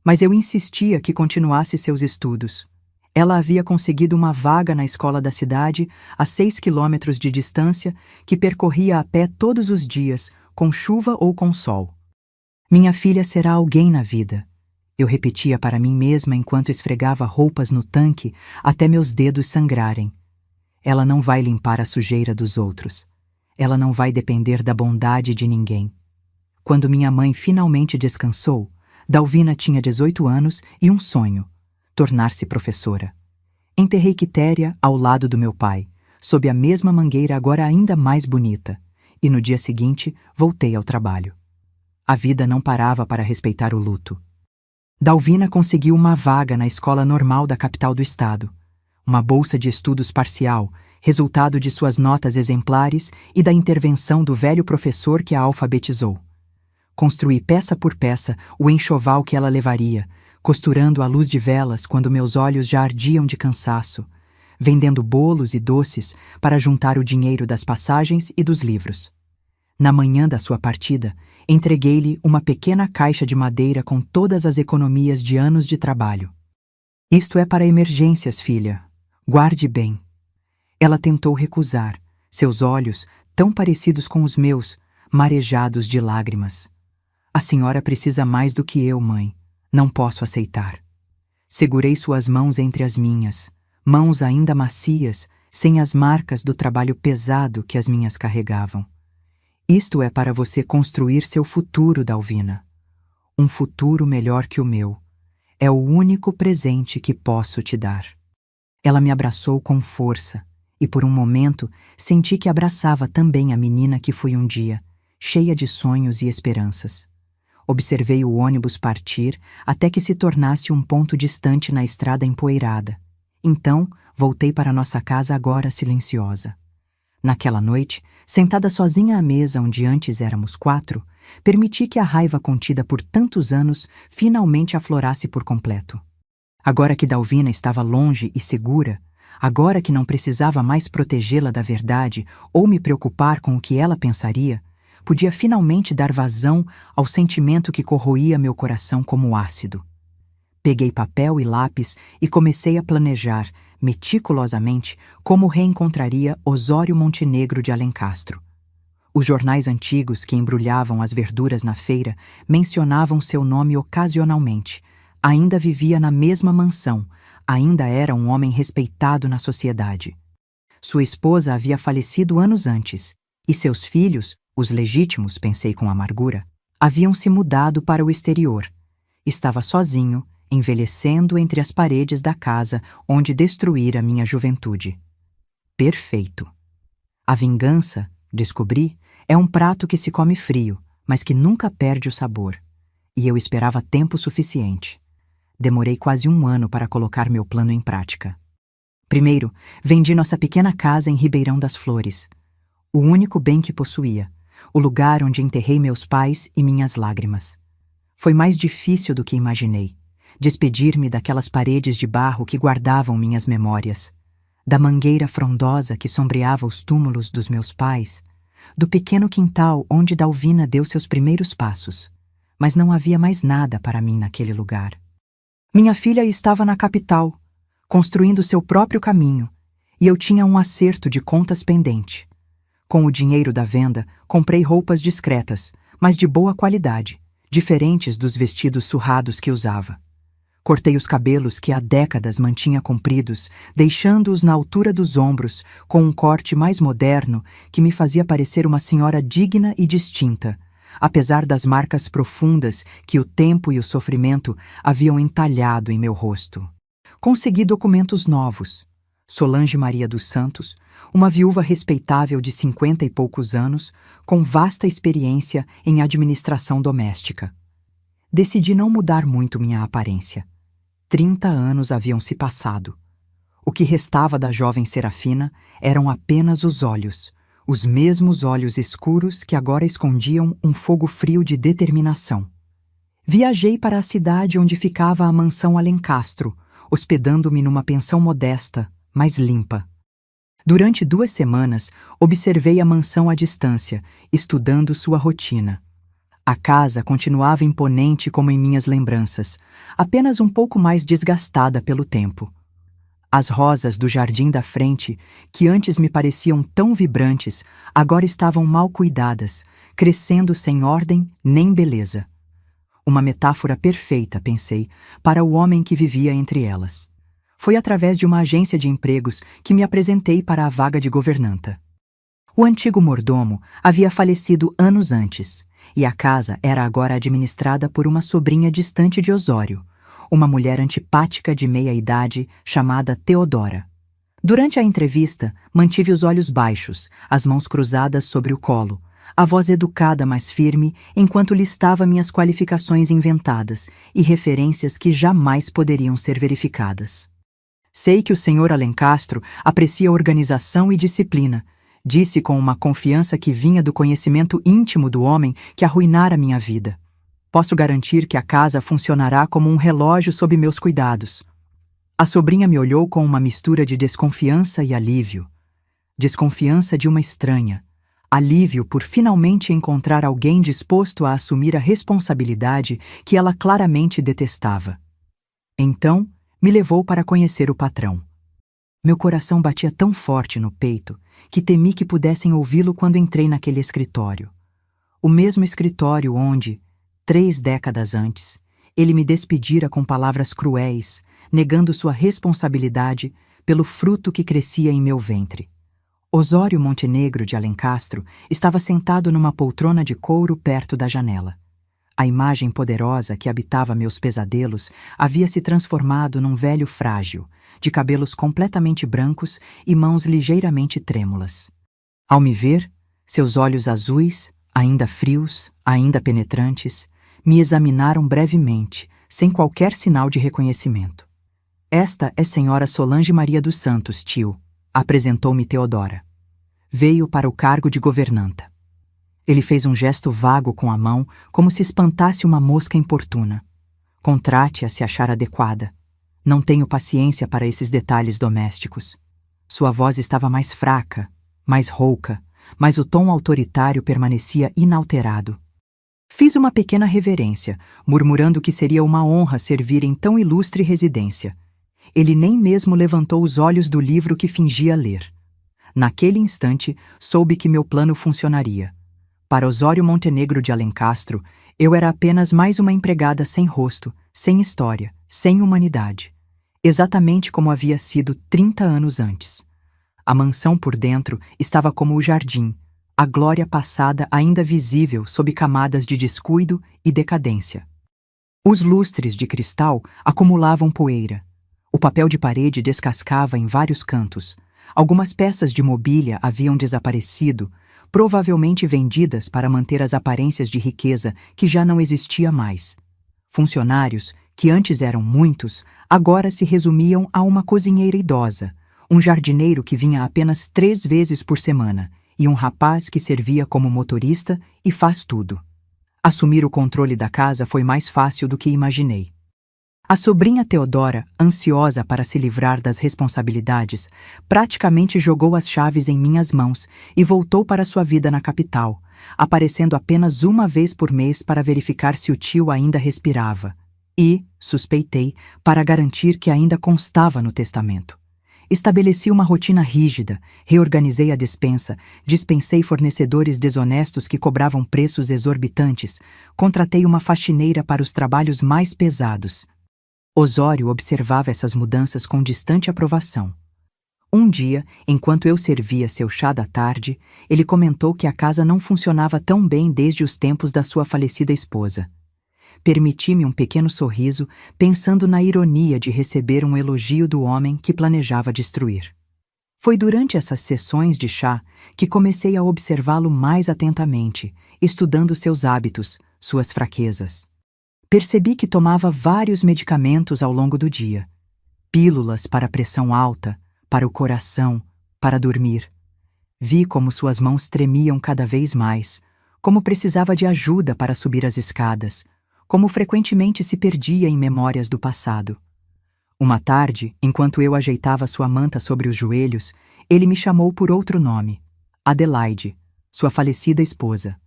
mas eu insistia que continuasse seus estudos. Ela havia conseguido uma vaga na escola da cidade, a 6 quilômetros de distância, que percorria a pé todos os dias, com chuva ou com sol. Minha filha será alguém na vida. Eu repetia para mim mesma enquanto esfregava roupas no tanque até meus dedos sangrarem. Ela não vai limpar a sujeira dos outros. Ela não vai depender da bondade de ninguém. Quando minha mãe finalmente descansou, Dalvina tinha 18 anos e um sonho: tornar-se professora. Enterrei Quitéria ao lado do meu pai, sob a mesma mangueira agora ainda mais bonita, e no dia seguinte voltei ao trabalho. A vida não parava para respeitar o luto. Dalvina conseguiu uma vaga na escola normal da capital do estado, uma bolsa de estudos parcial, resultado de suas notas exemplares e da intervenção do velho professor que a alfabetizou. Construí peça por peça o enxoval que ela levaria, costurando à luz de velas quando meus olhos já ardiam de cansaço, vendendo bolos e doces para juntar o dinheiro das passagens e dos livros. Na manhã da sua partida, entreguei-lhe uma pequena caixa de madeira com todas as economias de anos de trabalho. Isto é para emergências, filha. Guarde bem. Ela tentou recusar, seus olhos, tão parecidos com os meus, marejados de lágrimas. A senhora precisa mais do que eu, mãe. Não posso aceitar. Segurei suas mãos entre as minhas, mãos ainda macias, sem as marcas do trabalho pesado que as minhas carregavam. Isto é para você construir seu futuro, Dalvina. Um futuro melhor que o meu. É o único presente que posso te dar. Ela me abraçou com força, e por um momento senti que abraçava também a menina que fui um dia, cheia de sonhos e esperanças. Observei o ônibus partir até que se tornasse um ponto distante na estrada empoeirada. Então, voltei para nossa casa agora silenciosa. Naquela noite, sentada sozinha à mesa onde antes éramos 4, permiti que a raiva contida por tantos anos finalmente aflorasse por completo. Agora que Dalvina estava longe e segura, agora que não precisava mais protegê-la da verdade ou me preocupar com o que ela pensaria, podia finalmente dar vazão ao sentimento que corroía meu coração como ácido. Peguei papel e lápis e comecei a planejar, meticulosamente, como reencontraria Osório Montenegro de Alencastro. Os jornais antigos que embrulhavam as verduras na feira mencionavam seu nome ocasionalmente. Ainda vivia na mesma mansão, ainda era um homem respeitado na sociedade. Sua esposa havia falecido anos antes, e seus filhos, os legítimos, pensei com amargura, haviam se mudado para o exterior. Estava sozinho, envelhecendo entre as paredes da casa onde destruíra minha juventude. Perfeito. A vingança, descobri, é um prato que se come frio, mas que nunca perde o sabor. E eu esperava tempo suficiente. Demorei quase 1 ano para colocar meu plano em prática. Primeiro, vendi nossa pequena casa em Ribeirão das Flores, o único bem que possuía, o lugar onde enterrei meus pais e minhas lágrimas. Foi mais difícil do que imaginei. Despedir-me daquelas paredes de barro que guardavam minhas memórias, da mangueira frondosa que sombreava os túmulos dos meus pais, do pequeno quintal onde Dalvina deu seus primeiros passos. Mas não havia mais nada para mim naquele lugar. Minha filha estava na capital, construindo seu próprio caminho, e eu tinha um acerto de contas pendente. Com o dinheiro da venda, comprei roupas discretas, mas de boa qualidade, diferentes dos vestidos surrados que usava. Cortei os cabelos que há décadas mantinha compridos, deixando-os na altura dos ombros, com um corte mais moderno que me fazia parecer uma senhora digna e distinta, apesar das marcas profundas que o tempo e o sofrimento haviam entalhado em meu rosto. Consegui documentos novos. Solange Maria dos Santos, uma viúva respeitável de 50 e poucos anos, com vasta experiência em administração doméstica. Decidi não mudar muito minha aparência. 30 anos haviam se passado. O que restava da jovem Serafina eram apenas os mesmos olhos escuros que agora escondiam um fogo frio de determinação. Viajei para a cidade onde ficava a mansão Alencastro, hospedando-me numa pensão modesta, mas limpa. Durante 2 semanas, observei a mansão à distância, estudando sua rotina. A casa continuava imponente como em minhas lembranças, apenas um pouco mais desgastada pelo tempo. As rosas do jardim da frente, que antes me pareciam tão vibrantes, agora estavam mal cuidadas, crescendo sem ordem nem beleza. Uma metáfora perfeita, pensei, para o homem que vivia entre elas. Foi através de uma agência de empregos que me apresentei para a vaga de governanta. O antigo mordomo havia falecido anos antes, e a casa era agora administrada por uma sobrinha distante de Osório, uma mulher antipática de meia-idade chamada Teodora. Durante a entrevista, mantive os olhos baixos, as mãos cruzadas sobre o colo, a voz educada mas firme enquanto listava minhas qualificações inventadas e referências que jamais poderiam ser verificadas. Sei que o Sr. Alencastro aprecia organização e disciplina, disse com uma confiança que vinha do conhecimento íntimo do homem que arruinara minha vida. Posso garantir que a casa funcionará como um relógio sob meus cuidados. A sobrinha me olhou com uma mistura de desconfiança e alívio. Desconfiança de uma estranha. Alívio por finalmente encontrar alguém disposto a assumir a responsabilidade que ela claramente detestava. Então, me levou para conhecer o patrão. Meu coração batia tão forte no peito que temi que pudessem ouvi-lo quando entrei naquele escritório. O mesmo escritório onde, 3 décadas antes, ele me despedira com palavras cruéis, negando sua responsabilidade pelo fruto que crescia em meu ventre. Osório Montenegro de Alencastro estava sentado numa poltrona de couro perto da janela. A imagem poderosa que habitava meus pesadelos havia se transformado num velho frágil, de cabelos completamente brancos e mãos ligeiramente trêmulas. Ao me ver, seus olhos azuis, ainda frios, ainda penetrantes, me examinaram brevemente, sem qualquer sinal de reconhecimento. Esta é Senhora Solange Maria dos Santos, tio, apresentou-me Teodora. Veio para o cargo de governanta. Ele fez um gesto vago com a mão, como se espantasse uma mosca importuna. Contrate-a se achar adequada. Não tenho paciência para esses detalhes domésticos. Sua voz estava mais fraca, mais rouca, mas o tom autoritário permanecia inalterado. Fiz uma pequena reverência, murmurando que seria uma honra servir em tão ilustre residência. Ele nem mesmo levantou os olhos do livro que fingia ler. Naquele instante, soube que meu plano funcionaria. Para Osório Montenegro de Alencastro, eu era apenas mais uma empregada sem rosto, sem história, sem humanidade. Exatamente como havia sido 30 anos antes. A mansão por dentro estava como o jardim, a glória passada ainda visível sob camadas de descuido e decadência. Os lustres de cristal acumulavam poeira. O papel de parede descascava em vários cantos. Algumas peças de mobília haviam desaparecido, provavelmente vendidas para manter as aparências de riqueza que já não existia mais. Funcionários, que antes eram muitos, agora se resumiam a uma cozinheira idosa, um jardineiro que vinha apenas 3 vezes por semana e um rapaz que servia como motorista e faz tudo. Assumir o controle da casa foi mais fácil do que imaginei. A sobrinha Teodora, ansiosa para se livrar das responsabilidades, praticamente jogou as chaves em minhas mãos e voltou para sua vida na capital, aparecendo apenas uma vez por mês para verificar se o tio ainda respirava. E, suspeitei, para garantir que ainda constava no testamento. Estabeleci uma rotina rígida, reorganizei a despensa, dispensei fornecedores desonestos que cobravam preços exorbitantes, contratei uma faxineira para os trabalhos mais pesados. Osório observava essas mudanças com distante aprovação. Um dia, enquanto eu servia seu chá da tarde, ele comentou que a casa não funcionava tão bem desde os tempos da sua falecida esposa. Permiti-me um pequeno sorriso, pensando na ironia de receber um elogio do homem que planejava destruir. Foi durante essas sessões de chá que comecei a observá-lo mais atentamente, estudando seus hábitos, suas fraquezas. Percebi que tomava vários medicamentos ao longo do dia. Pílulas para pressão alta, para o coração, para dormir. Vi como suas mãos tremiam cada vez mais, como precisava de ajuda para subir as escadas, como frequentemente se perdia em memórias do passado. Uma tarde, enquanto eu ajeitava sua manta sobre os joelhos, ele me chamou por outro nome, Adelaide, sua falecida esposa.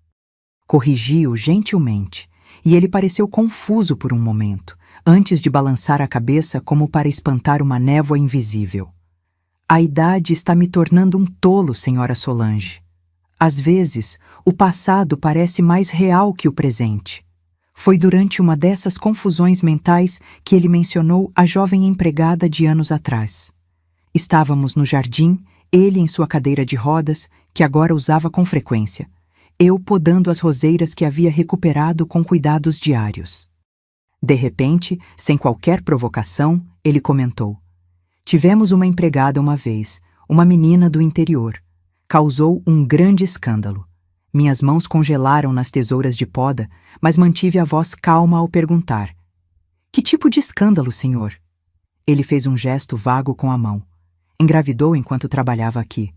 Corrigi-o gentilmente, e ele pareceu confuso por um momento, antes de balançar a cabeça como para espantar uma névoa invisível. A idade está me tornando um tolo, senhora Solange. Às vezes, o passado parece mais real que o presente. Foi durante uma dessas confusões mentais que ele mencionou a jovem empregada de anos atrás. Estávamos no jardim, ele em sua cadeira de rodas, que agora usava com frequência, eu podando as roseiras que havia recuperado com cuidados diários. De repente, sem qualquer provocação, ele comentou: "Tivemos uma empregada uma vez, uma menina do interior. Causou um grande escândalo. Minhas mãos congelaram nas tesouras de poda, mas mantive a voz calma ao perguntar: 'Que tipo de escândalo, senhor?' Ele fez um gesto vago com a mão. Engravidou enquanto trabalhava aqui.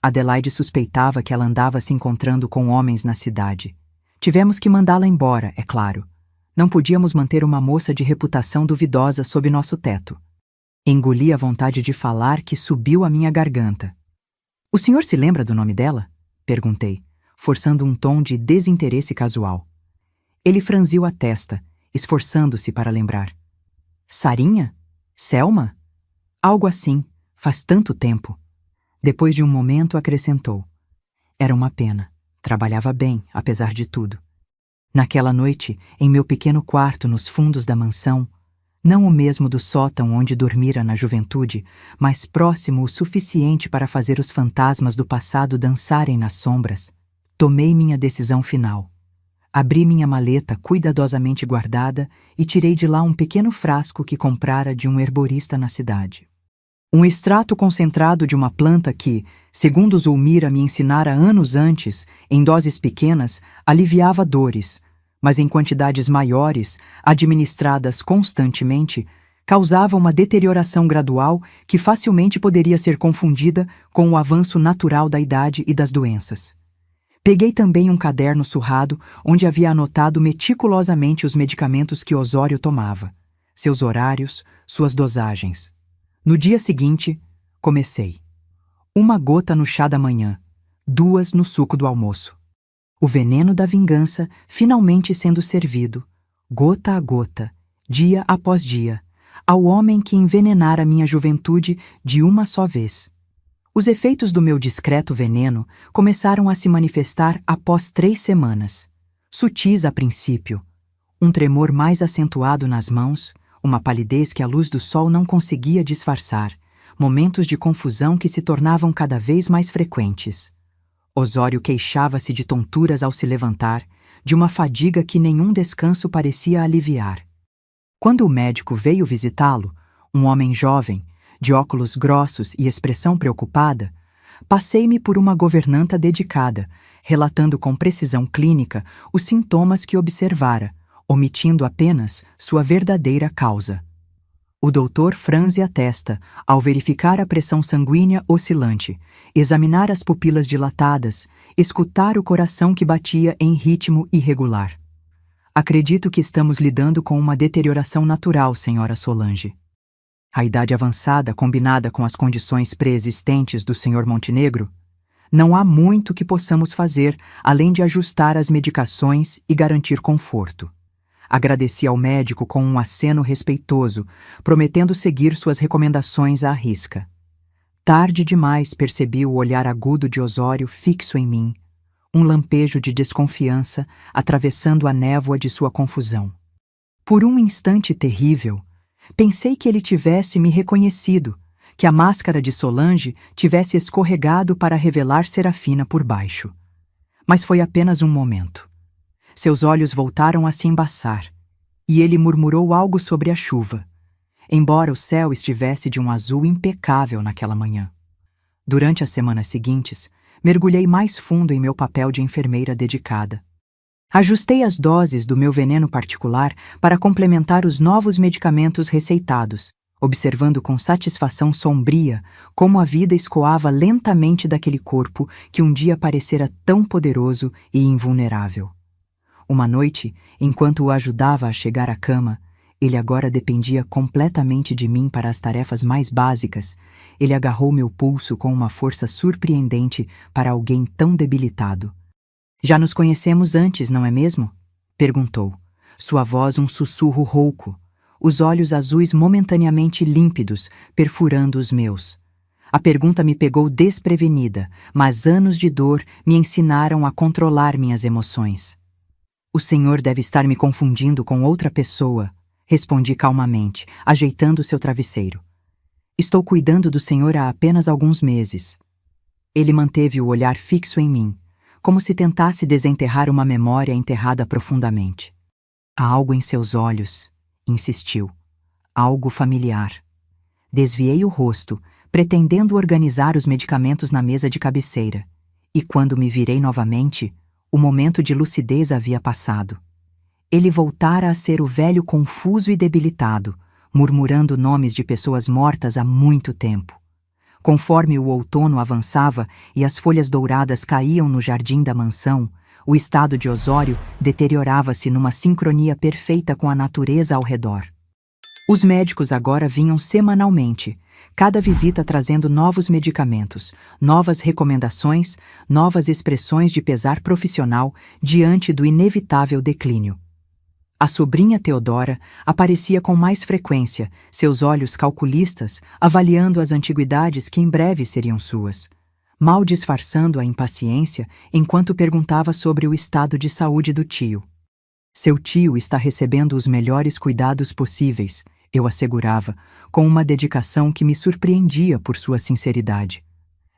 Adelaide suspeitava que ela andava se encontrando com homens na cidade. Tivemos que mandá-la embora, é claro. Não podíamos manter uma moça de reputação duvidosa sob nosso teto. Engoli a vontade de falar que subiu à minha garganta. "O senhor se lembra do nome dela?" perguntei, forçando um tom de desinteresse casual. Ele franziu a testa, esforçando-se para lembrar. "Sarinha? Selma? Algo assim, faz tanto tempo." Depois de um momento, acrescentou: "Era uma pena. Trabalhava bem, apesar de tudo." Naquela noite, em meu pequeno quarto nos fundos da mansão, não o mesmo do sótão onde dormira na juventude, mas próximo o suficiente para fazer os fantasmas do passado dançarem nas sombras, tomei minha decisão final. Abri minha maleta cuidadosamente guardada e tirei de lá um pequeno frasco que comprara de um herborista na cidade. Um extrato concentrado de uma planta que, segundo Zulmira me ensinara anos antes, em doses pequenas, aliviava dores, mas em quantidades maiores, administradas constantemente, causava uma deterioração gradual que facilmente poderia ser confundida com o avanço natural da idade e das doenças. Peguei também um caderno surrado onde havia anotado meticulosamente os medicamentos que Osório tomava, seus horários, suas dosagens. No dia seguinte, comecei. 1 gota no chá da manhã, 2 no suco do almoço. O veneno da vingança finalmente sendo servido, gota a gota, dia após dia, ao homem que envenenara minha juventude de uma só vez. Os efeitos do meu discreto veneno começaram a se manifestar após 3 semanas. Sutis a princípio, um tremor mais acentuado nas mãos, uma palidez que a luz do sol não conseguia disfarçar, momentos de confusão que se tornavam cada vez mais frequentes. Osório queixava-se de tonturas ao se levantar, de uma fadiga que nenhum descanso parecia aliviar. Quando o médico veio visitá-lo, um homem jovem, de óculos grossos e expressão preocupada, passei-me por uma governanta dedicada, relatando com precisão clínica os sintomas que observara, omitindo apenas sua verdadeira causa. O doutor franze a testa ao verificar a pressão sanguínea oscilante, examinar as pupilas dilatadas, escutar o coração que batia em ritmo irregular. Acredito que estamos lidando com uma deterioração natural, senhora Solange. A idade avançada, combinada com as condições pré-existentes do Sr. Montenegro, não há muito que possamos fazer além de ajustar as medicações e garantir conforto. Agradeci ao médico com um aceno respeitoso, prometendo seguir suas recomendações à risca. Tarde demais percebi o olhar agudo de Osório fixo em mim, um lampejo de desconfiança atravessando a névoa de sua confusão. Por um instante terrível, pensei que ele tivesse me reconhecido, que a máscara de Solange tivesse escorregado para revelar Serafina por baixo. Mas foi apenas um momento. Seus olhos voltaram a se embaçar, e ele murmurou algo sobre a chuva, embora o céu estivesse de um azul impecável naquela manhã. Durante as semanas seguintes, mergulhei mais fundo em meu papel de enfermeira dedicada. Ajustei as doses do meu veneno particular para complementar os novos medicamentos receitados, observando com satisfação sombria como a vida escoava lentamente daquele corpo que um dia parecera tão poderoso e invulnerável. Uma noite, enquanto o ajudava a chegar à cama, ele agora dependia completamente de mim para as tarefas mais básicas. Ele agarrou meu pulso com uma força surpreendente para alguém tão debilitado. Já nos conhecemos antes, não é mesmo? Perguntou. Sua voz um sussurro rouco, os olhos azuis momentaneamente límpidos, perfurando os meus. A pergunta me pegou desprevenida, mas anos de dor me ensinaram a controlar minhas emoções. O senhor deve estar me confundindo com outra pessoa, respondi calmamente, ajeitando seu travesseiro. Estou cuidando do senhor há apenas alguns meses. Ele manteve o olhar fixo em mim, como se tentasse desenterrar uma memória enterrada profundamente. Há algo em seus olhos, insistiu. Algo familiar. Desviei o rosto, pretendendo organizar os medicamentos na mesa de cabeceira, e quando me virei novamente, o momento de lucidez havia passado. Ele voltara a ser o velho confuso e debilitado, murmurando nomes de pessoas mortas há muito tempo. Conforme o outono avançava e as folhas douradas caíam no jardim da mansão, o estado de Osório deteriorava-se numa sincronia perfeita com a natureza ao redor. Os médicos agora vinham semanalmente, cada visita trazendo novos medicamentos, novas recomendações, novas expressões de pesar profissional diante do inevitável declínio. A sobrinha Teodora aparecia com mais frequência, seus olhos calculistas avaliando as antiguidades que em breve seriam suas, mal disfarçando a impaciência enquanto perguntava sobre o estado de saúde do tio. Seu tio está recebendo os melhores cuidados possíveis, eu assegurava, com uma dedicação que me surpreendia por sua sinceridade.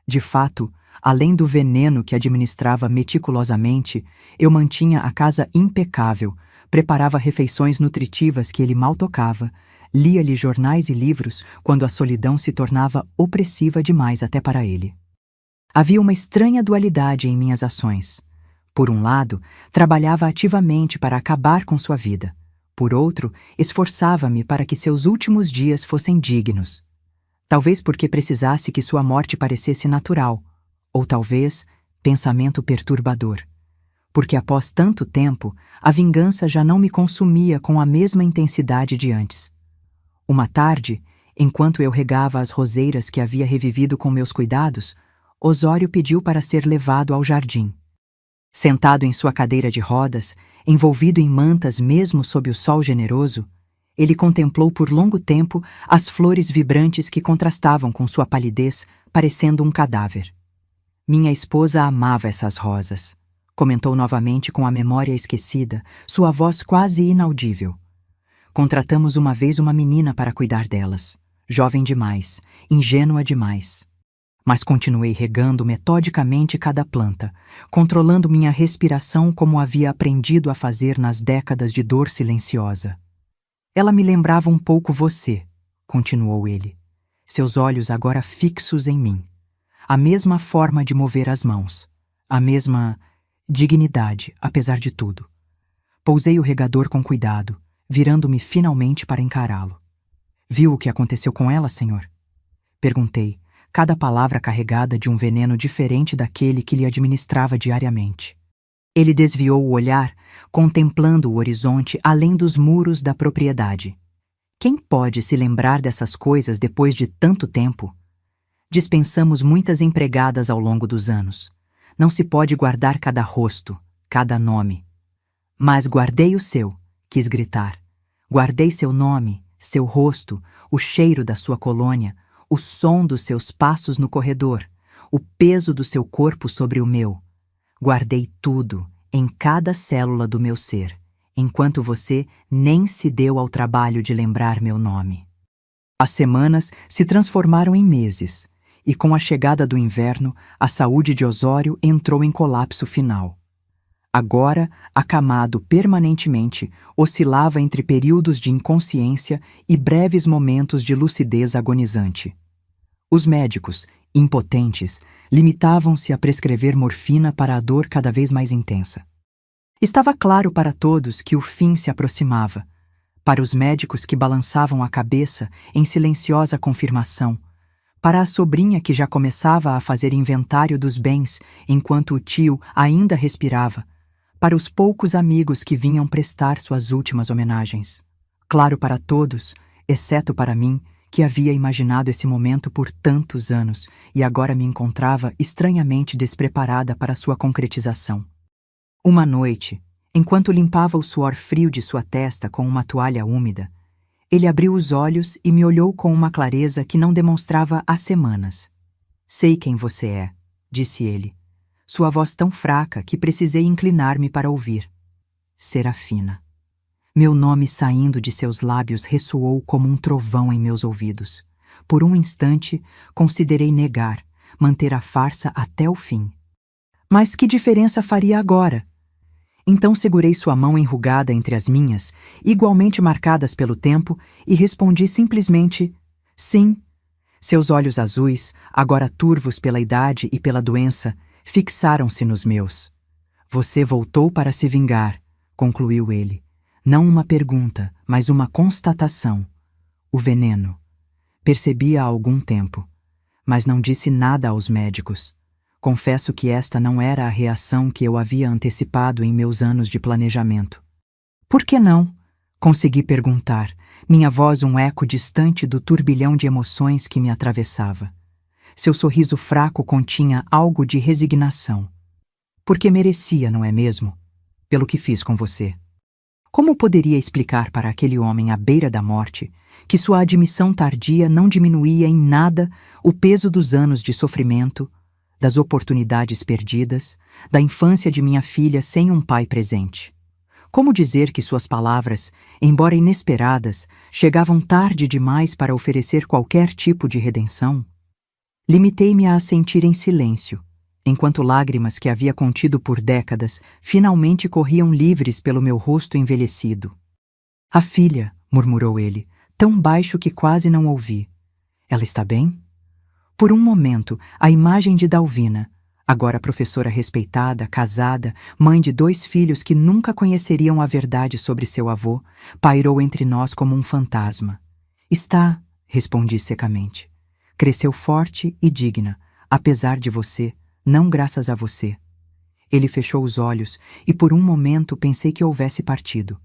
De fato, além do veneno que administrava meticulosamente, eu mantinha a casa impecável, preparava refeições nutritivas que ele mal tocava, lia-lhe jornais e livros quando a solidão se tornava opressiva demais até para ele. Havia uma estranha dualidade em minhas ações. Por um lado, trabalhava ativamente para acabar com sua vida. Por outro, esforçava-me para que seus últimos dias fossem dignos. Talvez porque precisasse que sua morte parecesse natural, ou talvez pensamento perturbador. Porque após tanto tempo, a vingança já não me consumia com a mesma intensidade de antes. Uma tarde, enquanto eu regava as roseiras que havia revivido com meus cuidados, Osório pediu para ser levado ao jardim. Sentado em sua cadeira de rodas, envolvido em mantas mesmo sob o sol generoso, ele contemplou por longo tempo as flores vibrantes que contrastavam com sua palidez, parecendo um cadáver. Minha esposa amava essas rosas, comentou novamente com a memória esquecida, sua voz quase inaudível. Contratamos uma vez uma menina para cuidar delas, jovem demais, ingênua demais. Mas continuei regando metodicamente cada planta, controlando minha respiração como havia aprendido a fazer nas décadas de dor silenciosa. Ela me lembrava um pouco você, continuou ele, seus olhos agora fixos em mim. A mesma forma de mover as mãos, a mesma dignidade, apesar de tudo. Pousei o regador com cuidado, virando-me finalmente para encará-lo. Viu o que aconteceu com ela, senhor? Perguntei, cada palavra carregada de um veneno diferente daquele que lhe administrava diariamente. Ele desviou o olhar, contemplando o horizonte além dos muros da propriedade. Quem pode se lembrar dessas coisas depois de tanto tempo? Dispensamos muitas empregadas ao longo dos anos. Não se pode guardar cada rosto, cada nome. Mas guardei o seu, quis gritar. Guardei seu nome, seu rosto, o cheiro da sua colônia, o som dos seus passos no corredor, o peso do seu corpo sobre o meu. Guardei tudo, em cada célula do meu ser, enquanto você nem se deu ao trabalho de lembrar meu nome. As semanas se transformaram em meses, e com a chegada do inverno, a saúde de Osório entrou em colapso final. Agora, acamado permanentemente, oscilava entre períodos de inconsciência e breves momentos de lucidez agonizante. Os médicos, impotentes, limitavam-se a prescrever morfina para a dor cada vez mais intensa. Estava claro para todos que o fim se aproximava. Para os médicos que balançavam a cabeça em silenciosa confirmação, para a sobrinha que já começava a fazer inventário dos bens enquanto o tio ainda respirava, para os poucos amigos que vinham prestar suas últimas homenagens. Claro para todos, exceto para mim, que havia imaginado esse momento por tantos anos e agora me encontrava estranhamente despreparada para sua concretização. Uma noite, enquanto limpava o suor frio de sua testa com uma toalha úmida, ele abriu os olhos e me olhou com uma clareza que não demonstrava há semanas. Sei quem você é, disse ele, sua voz tão fraca que precisei inclinar-me para ouvir. Serafina. Meu nome saindo de seus lábios ressoou como um trovão em meus ouvidos. Por um instante, considerei negar, manter a farsa até o fim. Mas que diferença faria agora? Então segurei sua mão enrugada entre as minhas, igualmente marcadas pelo tempo, e respondi simplesmente, sim. Seus olhos azuis, agora turvos pela idade e pela doença, fixaram-se nos meus. Você voltou para se vingar, concluiu ele. Não uma pergunta, mas uma constatação. O veneno. Percebia há algum tempo, mas não disse nada aos médicos. Confesso que esta não era a reação que eu havia antecipado em meus anos de planejamento. Por que não? Consegui perguntar, minha voz um eco distante do turbilhão de emoções que me atravessava. Seu sorriso fraco continha algo de resignação. Porque merecia, não é mesmo? Pelo que fiz com você. Como poderia explicar para aquele homem à beira da morte que sua admissão tardia não diminuía em nada o peso dos anos de sofrimento, das oportunidades perdidas, da infância de minha filha sem um pai presente? Como dizer que suas palavras, embora inesperadas, chegavam tarde demais para oferecer qualquer tipo de redenção? Limitei-me a assentir em silêncio, enquanto lágrimas que havia contido por décadas finalmente corriam livres pelo meu rosto envelhecido. A filha, murmurou ele, tão baixo que quase não ouvi. Ela está bem? Por um momento, a imagem de Dalvina, agora professora respeitada, casada, mãe de 2 filhos que nunca conheceriam a verdade sobre seu avô, pairou entre nós como um fantasma. Está, respondi secamente. Cresceu forte e digna, apesar de você, não graças a você. Ele fechou os olhos e por um momento pensei que houvesse partido.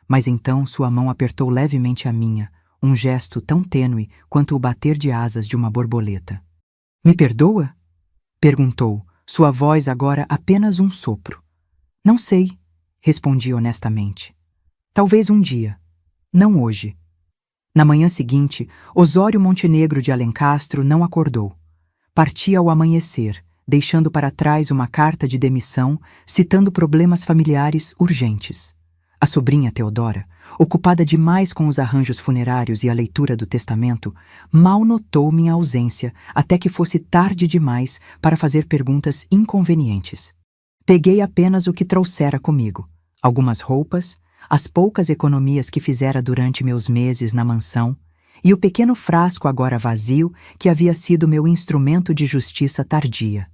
Mas então sua mão apertou levemente a minha, um gesto tão tênue quanto o bater de asas de uma borboleta. Me perdoa? Perguntou, sua voz agora apenas um sopro. Não sei, respondi honestamente. Talvez um dia. Não hoje. Na manhã seguinte, Osório Montenegro de Alencastro não acordou. Partia ao amanhecer, deixando para trás uma carta de demissão citando problemas familiares urgentes. A sobrinha Teodora, ocupada demais com os arranjos funerários e a leitura do testamento, mal notou minha ausência até que fosse tarde demais para fazer perguntas inconvenientes. Peguei apenas o que trouxera comigo, algumas roupas, as poucas economias que fizera durante meus meses na mansão e o pequeno frasco agora vazio que havia sido meu instrumento de justiça tardia.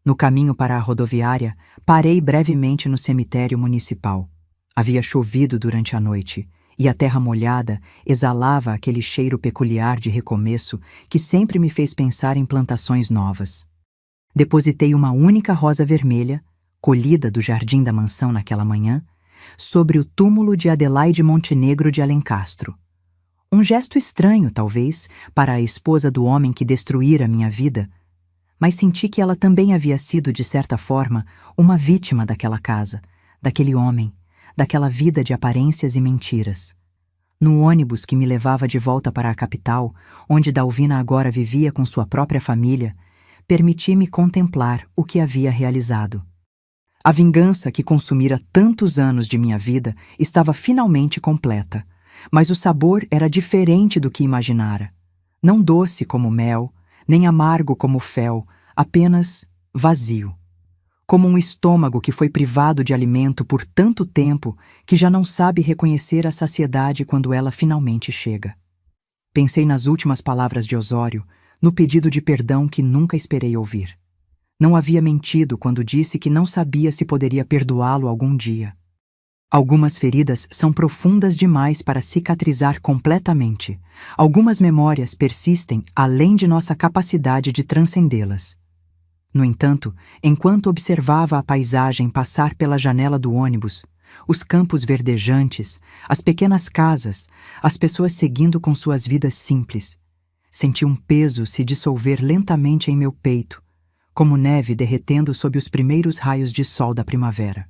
No caminho para a rodoviária, parei brevemente no cemitério municipal. Havia chovido durante a noite e a terra molhada exalava aquele cheiro peculiar de recomeço que sempre me fez pensar em plantações novas. Depositei uma única rosa vermelha, colhida do jardim da mansão naquela manhã, sobre o túmulo de Adelaide Montenegro de Alencastro. Um gesto estranho, talvez, para a esposa do homem que destruíra minha vida, mas senti que ela também havia sido, de certa forma, uma vítima daquela casa, daquele homem, daquela vida de aparências e mentiras. No ônibus que me levava de volta para a capital, onde Dalvina agora vivia com sua própria família, permiti-me contemplar o que havia realizado. A vingança que consumira tantos anos de minha vida estava finalmente completa, mas o sabor era diferente do que imaginara. Não doce como mel, nem amargo como fel, apenas vazio. Como um estômago que foi privado de alimento por tanto tempo que já não sabe reconhecer a saciedade quando ela finalmente chega. Pensei nas últimas palavras de Osório, no pedido de perdão que nunca esperei ouvir. Não havia mentido quando disse que não sabia se poderia perdoá-lo algum dia. Algumas feridas são profundas demais para cicatrizar completamente. Algumas memórias persistem além de nossa capacidade de transcendê-las. No entanto, enquanto observava a paisagem passar pela janela do ônibus, os campos verdejantes, as pequenas casas, as pessoas seguindo com suas vidas simples, senti um peso se dissolver lentamente em meu peito, como neve derretendo sob os primeiros raios de sol da primavera.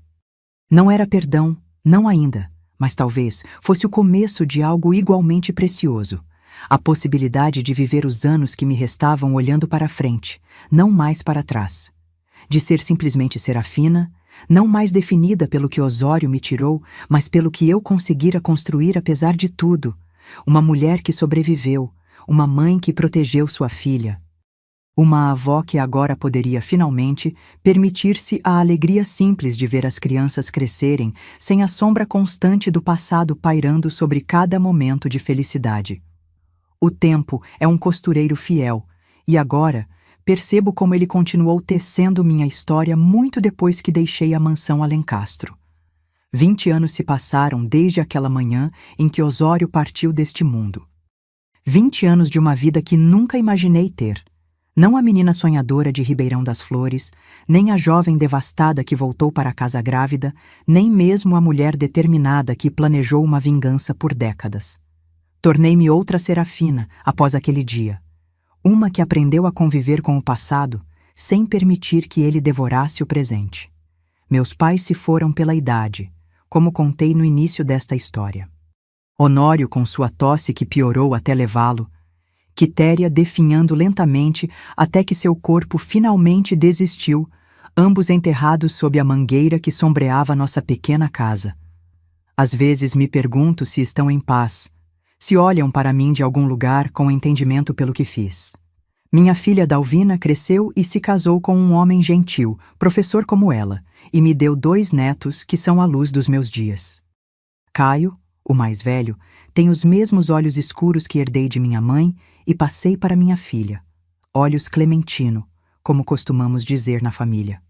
Não era perdão, não ainda, mas talvez fosse o começo de algo igualmente precioso, a possibilidade de viver os anos que me restavam olhando para frente, não mais para trás. De ser simplesmente Serafina, não mais definida pelo que Osório me tirou, mas pelo que eu conseguira construir apesar de tudo, uma mulher que sobreviveu, uma mãe que protegeu sua filha, uma avó que agora poderia finalmente permitir-se a alegria simples de ver as crianças crescerem sem a sombra constante do passado pairando sobre cada momento de felicidade. O tempo é um costureiro fiel, e agora percebo como ele continuou tecendo minha história muito depois que deixei a mansão Alencastro. 20 anos se passaram desde aquela manhã em que Osório partiu deste mundo. 20 anos de uma vida que nunca imaginei ter. Não a menina sonhadora de Ribeirão das Flores, nem a jovem devastada que voltou para casa grávida, nem mesmo a mulher determinada que planejou uma vingança por décadas. Tornei-me outra Serafina após aquele dia. Uma que aprendeu a conviver com o passado sem permitir que ele devorasse o presente. Meus pais se foram pela idade, como contei no início desta história. Honório com sua tosse que piorou até levá-lo, Quitéria definhando lentamente até que seu corpo finalmente desistiu, ambos enterrados sob a mangueira que sombreava nossa pequena casa. Às vezes me pergunto se estão em paz, se olham para mim de algum lugar com entendimento pelo que fiz. Minha filha Dalvina cresceu e se casou com um homem gentil, professor como ela, e me deu 2 netos que são a luz dos meus dias. Caio, o mais velho, tem os mesmos olhos escuros que herdei de minha mãe e passei para minha filha, olhos Clementino, como costumamos dizer na família.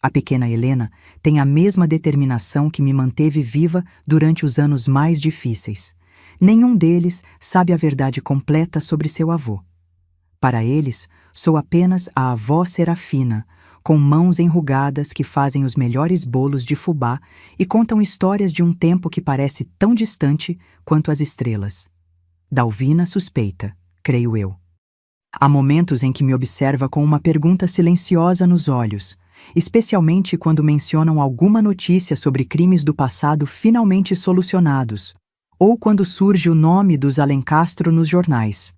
A pequena Helena tem a mesma determinação que me manteve viva durante os anos mais difíceis. Nenhum deles sabe a verdade completa sobre seu avô. Para eles, sou apenas a avó Serafina, com mãos enrugadas que fazem os melhores bolos de fubá e contam histórias de um tempo que parece tão distante quanto as estrelas. Dalvina suspeita, creio eu. Há momentos em que me observa com uma pergunta silenciosa nos olhos, especialmente quando mencionam alguma notícia sobre crimes do passado finalmente solucionados, ou quando surge o nome dos Alencastro nos jornais.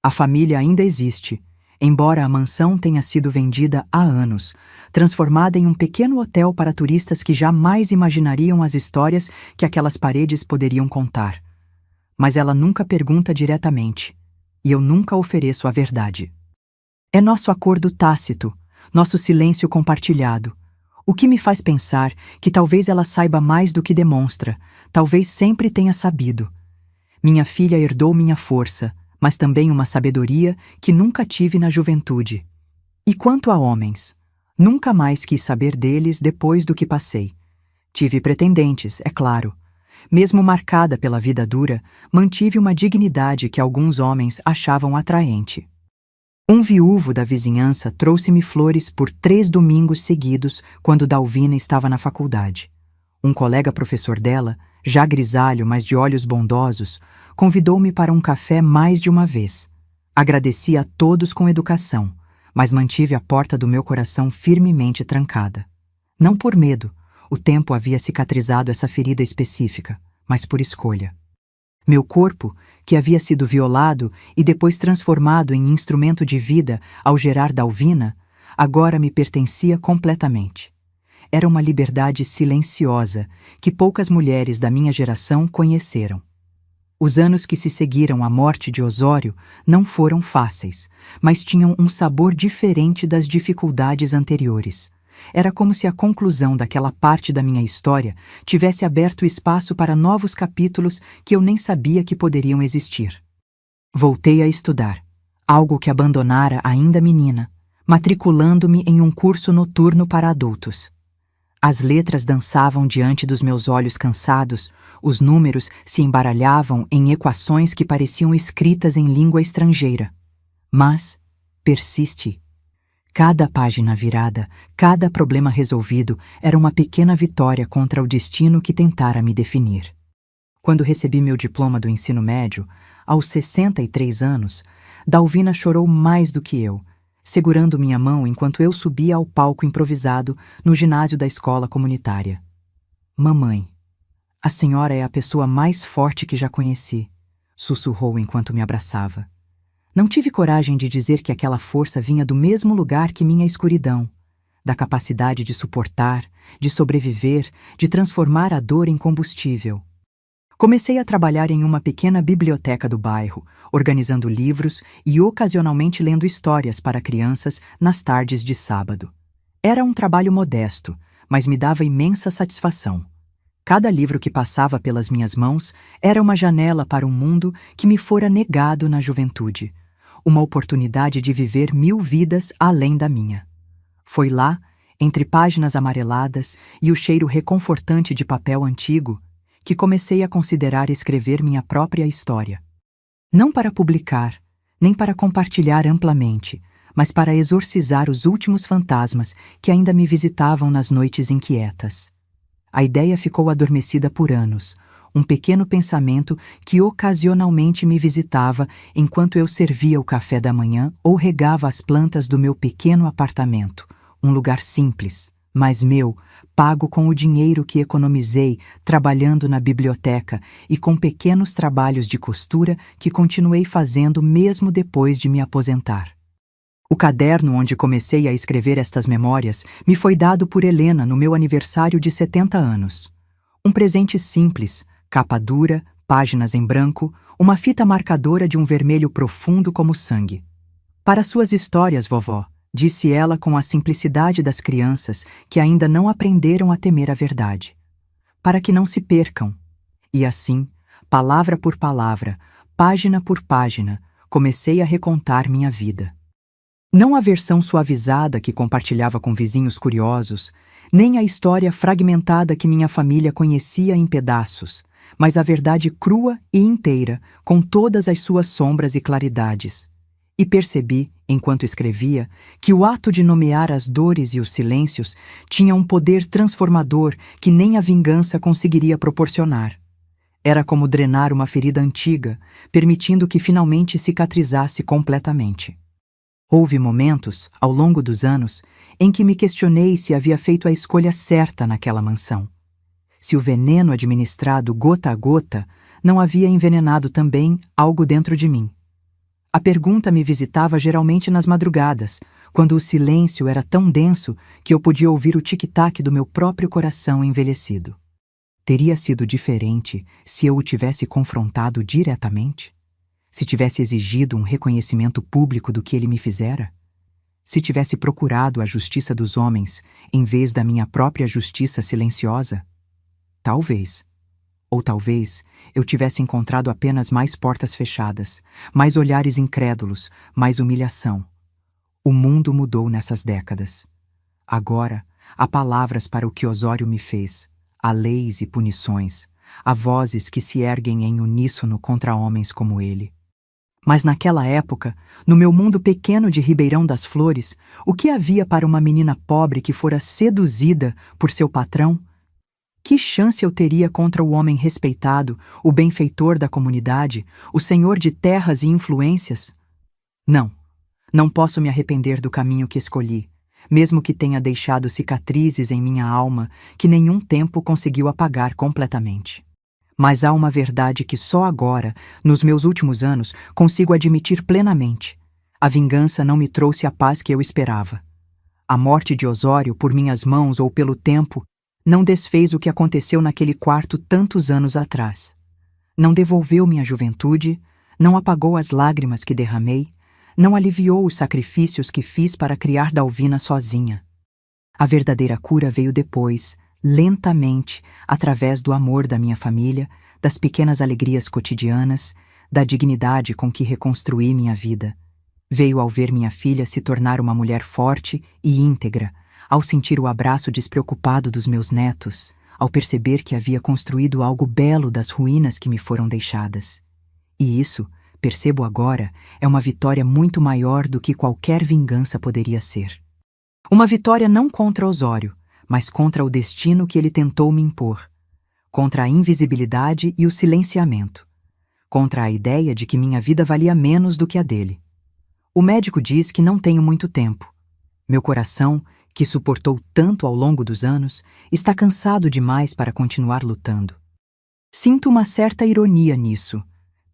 A família ainda existe, embora a mansão tenha sido vendida há anos, transformada em um pequeno hotel para turistas que jamais imaginariam as histórias que aquelas paredes poderiam contar. Mas ela nunca pergunta diretamente, e eu nunca ofereço a verdade. É nosso acordo tácito, nosso silêncio compartilhado, o que me faz pensar que talvez ela saiba mais do que demonstra, talvez sempre tenha sabido. Minha filha herdou minha força, mas também uma sabedoria que nunca tive na juventude. E quanto a homens, nunca mais quis saber deles depois do que passei. Tive pretendentes, é claro. Mesmo marcada pela vida dura, mantive uma dignidade que alguns homens achavam atraente. Um viúvo da vizinhança trouxe-me flores por 3 domingos seguidos quando Dalvina estava na faculdade. Um colega professor dela, já grisalho, mas de olhos bondosos, convidou-me para um café mais de uma vez. Agradeci a todos com educação, mas mantive a porta do meu coração firmemente trancada. Não por medo, o tempo havia cicatrizado essa ferida específica, mas por escolha. Meu corpo, que havia sido violado e depois transformado em instrumento de vida ao gerar Dalvina, agora me pertencia completamente. Era uma liberdade silenciosa que poucas mulheres da minha geração conheceram. Os anos que se seguiram à morte de Osório não foram fáceis, mas tinham um sabor diferente das dificuldades anteriores. Era como se a conclusão daquela parte da minha história tivesse aberto espaço para novos capítulos que eu nem sabia que poderiam existir. Voltei a estudar, algo que abandonara ainda menina, matriculando-me em um curso noturno para adultos. As letras dançavam diante dos meus olhos cansados, os números se embaralhavam em equações que pareciam escritas em língua estrangeira. Mas persisti. Cada página virada, cada problema resolvido era uma pequena vitória contra o destino que tentara me definir. Quando recebi meu diploma do ensino médio, aos 63 anos, Dalvina chorou mais do que eu, segurando minha mão enquanto eu subia ao palco improvisado no ginásio da escola comunitária. Mamãe, a senhora é a pessoa mais forte que já conheci, sussurrou enquanto me abraçava. Não tive coragem de dizer que aquela força vinha do mesmo lugar que minha escuridão, da capacidade de suportar, de sobreviver, de transformar a dor em combustível. Comecei a trabalhar em uma pequena biblioteca do bairro, organizando livros e ocasionalmente lendo histórias para crianças nas tardes de sábado. Era um trabalho modesto, mas me dava imensa satisfação. Cada livro que passava pelas minhas mãos era uma janela para um mundo que me fora negado na juventude. Uma oportunidade de viver 1000 vidas além da minha. Foi lá, entre páginas amareladas e o cheiro reconfortante de papel antigo, que comecei a considerar escrever minha própria história. Não para publicar, nem para compartilhar amplamente, mas para exorcizar os últimos fantasmas que ainda me visitavam nas noites inquietas. A ideia ficou adormecida por anos, um pequeno pensamento que ocasionalmente me visitava enquanto eu servia o café da manhã ou regava as plantas do meu pequeno apartamento, um lugar simples, mas meu, pago com o dinheiro que economizei trabalhando na biblioteca e com pequenos trabalhos de costura que continuei fazendo mesmo depois de me aposentar. O caderno onde comecei a escrever estas memórias me foi dado por Helena no meu aniversário de 70 anos. Um presente simples, capa dura, páginas em branco, uma fita marcadora de um vermelho profundo como sangue. Para suas histórias, vovó, disse ela com a simplicidade das crianças que ainda não aprenderam a temer a verdade. Para que não se percam. E assim, palavra por palavra, página por página, comecei a recontar minha vida. Não a versão suavizada que compartilhava com vizinhos curiosos, nem a história fragmentada que minha família conhecia em pedaços, mas a verdade crua e inteira, com todas as suas sombras e claridades. E percebi, enquanto escrevia, que o ato de nomear as dores e os silêncios tinha um poder transformador que nem a vingança conseguiria proporcionar. Era como drenar uma ferida antiga, permitindo que finalmente cicatrizasse completamente. Houve momentos, ao longo dos anos, em que me questionei se havia feito a escolha certa naquela mansão. Se o veneno administrado gota a gota não havia envenenado também algo dentro de mim. A pergunta me visitava geralmente nas madrugadas, quando o silêncio era tão denso que eu podia ouvir o tic-tac do meu próprio coração envelhecido. Teria sido diferente se eu o tivesse confrontado diretamente? Se tivesse exigido um reconhecimento público do que ele me fizera? Se tivesse procurado a justiça dos homens em vez da minha própria justiça silenciosa? Talvez. Ou talvez eu tivesse encontrado apenas mais portas fechadas, mais olhares incrédulos, mais humilhação. O mundo mudou nessas décadas. Agora, há palavras para o que Osório me fez, há leis e punições, há vozes que se erguem em uníssono contra homens como ele. Mas naquela época, no meu mundo pequeno de Ribeirão das Flores, o que havia para uma menina pobre que fora seduzida por seu patrão? Que chance eu teria contra o homem respeitado, o benfeitor da comunidade, o senhor de terras e influências? Não, não posso me arrepender do caminho que escolhi, mesmo que tenha deixado cicatrizes em minha alma que nenhum tempo conseguiu apagar completamente. Mas há uma verdade que só agora, nos meus últimos anos, consigo admitir plenamente. A vingança não me trouxe a paz que eu esperava. A morte de Osório, por minhas mãos ou pelo tempo, não desfez o que aconteceu naquele quarto tantos anos atrás. Não devolveu minha juventude, não apagou as lágrimas que derramei, não aliviou os sacrifícios que fiz para criar Dalvina sozinha. A verdadeira cura veio depois, lentamente, através do amor da minha família, das pequenas alegrias cotidianas, da dignidade com que reconstruí minha vida. Veio ao ver minha filha se tornar uma mulher forte e íntegra, ao sentir o abraço despreocupado dos meus netos, ao perceber que havia construído algo belo das ruínas que me foram deixadas. E isso, percebo agora, é uma vitória muito maior do que qualquer vingança poderia ser. Uma vitória não contra Osório, mas contra o destino que ele tentou me impor, contra a invisibilidade e o silenciamento, contra a ideia de que minha vida valia menos do que a dele. O médico diz que não tenho muito tempo. Meu coração, que suportou tanto ao longo dos anos, está cansado demais para continuar lutando. Sinto uma certa ironia nisso,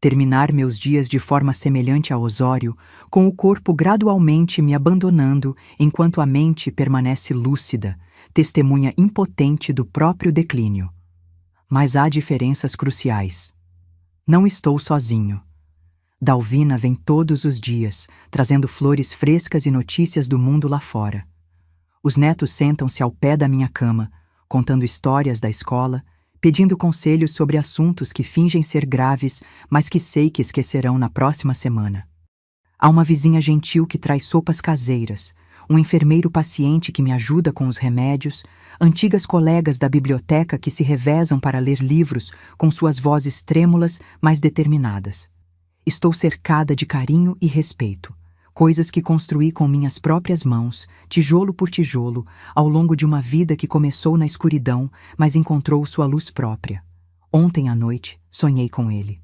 terminar meus dias de forma semelhante a Osório, com o corpo gradualmente me abandonando enquanto a mente permanece lúcida, testemunha impotente do próprio declínio. Mas há diferenças cruciais. Não estou sozinho. Dalvina vem todos os dias, trazendo flores frescas e notícias do mundo lá fora. Os netos sentam-se ao pé da minha cama, contando histórias da escola, pedindo conselhos sobre assuntos que fingem ser graves, mas que sei que esquecerão na próxima semana. Há uma vizinha gentil que traz sopas caseiras, um enfermeiro paciente que me ajuda com os remédios, antigas colegas da biblioteca que se revezam para ler livros com suas vozes trêmulas, mas determinadas. Estou cercada de carinho e respeito, coisas que construí com minhas próprias mãos, tijolo por tijolo, ao longo de uma vida que começou na escuridão, mas encontrou sua luz própria. Ontem à noite, sonhei com ele.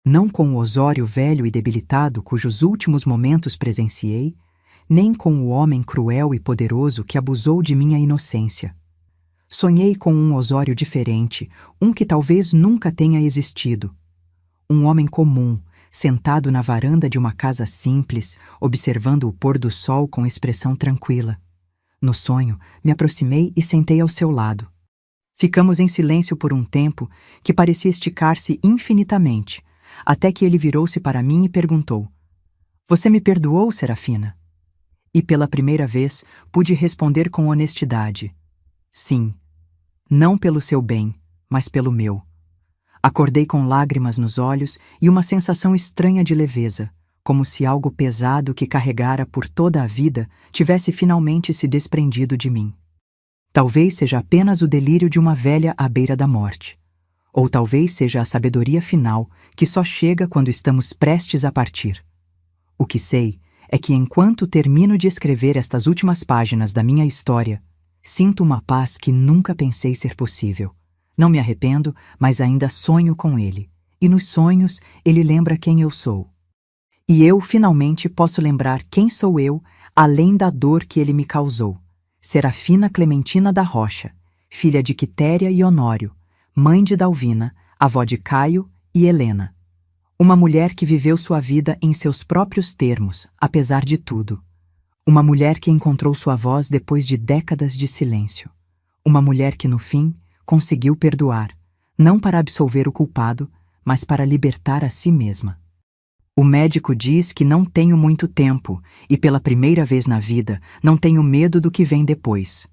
Não com o Osório velho e debilitado cujos últimos momentos presenciei, nem com o homem cruel e poderoso que abusou de minha inocência. Sonhei com um Osório diferente, um que talvez nunca tenha existido. Um homem comum, sentado na varanda de uma casa simples, observando o pôr do sol com expressão tranquila. No sonho, me aproximei e sentei ao seu lado. Ficamos em silêncio por um tempo que parecia esticar-se infinitamente, até que ele virou-se para mim e perguntou: "Você me perdoou, Serafina?" E pela primeira vez pude responder com honestidade: "Sim, não pelo seu bem, mas pelo meu." Acordei com lágrimas nos olhos e uma sensação estranha de leveza, como se algo pesado que carregara por toda a vida tivesse finalmente se desprendido de mim. Talvez seja apenas o delírio de uma velha à beira da morte. Ou talvez seja a sabedoria final que só chega quando estamos prestes a partir. O que sei é que enquanto termino de escrever estas últimas páginas da minha história, sinto uma paz que nunca pensei ser possível. Não me arrependo, mas ainda sonho com ele. E nos sonhos, ele lembra quem eu sou. E eu, finalmente, posso lembrar quem sou eu, além da dor que ele me causou. Serafina Clementina da Rocha, filha de Quitéria e Honório, mãe de Dalvina, avó de Caio e Helena. Uma mulher que viveu sua vida em seus próprios termos, apesar de tudo. Uma mulher que encontrou sua voz depois de décadas de silêncio. Uma mulher que, no fim, conseguiu perdoar, não para absolver o culpado, mas para libertar a si mesma. O médico diz que não tenho muito tempo e, pela primeira vez na vida, não tenho medo do que vem depois.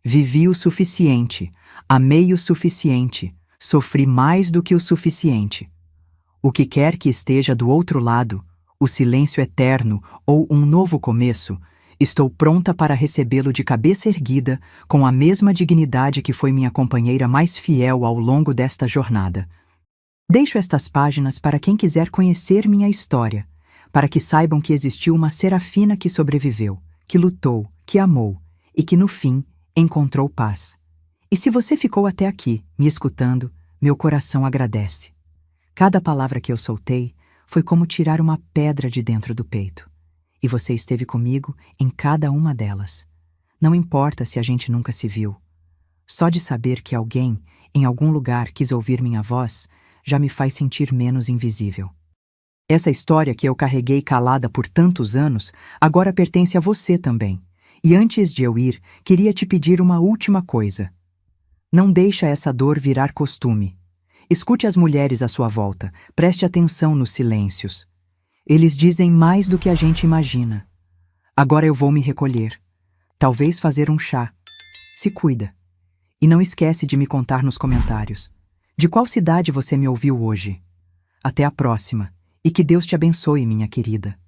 Vivi o suficiente, amei o suficiente, sofri mais do que o suficiente. O que quer que esteja do outro lado, o silêncio eterno ou um novo começo, Estou pronta para recebê-lo de cabeça erguida, com a mesma dignidade que foi minha companheira mais fiel ao longo desta jornada. Deixo estas páginas para quem quiser conhecer minha história, para que saibam que existiu uma Serafina que sobreviveu, que lutou, que amou e que, no fim, encontrou paz. E se você ficou até aqui, me escutando, meu coração agradece. Cada palavra que eu soltei foi como tirar uma pedra de dentro do peito. E você esteve comigo em cada uma delas. Não importa se a gente nunca se viu. Só de saber que alguém, em algum lugar, quis ouvir minha voz, já me faz sentir menos invisível. Essa história que eu carreguei calada por tantos anos, agora pertence a você também. E antes de eu ir, queria te pedir uma última coisa. Não deixa essa dor virar costume. Escute as mulheres à sua volta, preste atenção nos silêncios. Eles dizem mais do que a gente imagina. Agora eu vou me recolher. Talvez fazer um chá. Se cuida. E não esquece de me contar nos comentários. De qual cidade você me ouviu hoje? Até a próxima. E que Deus te abençoe, minha querida.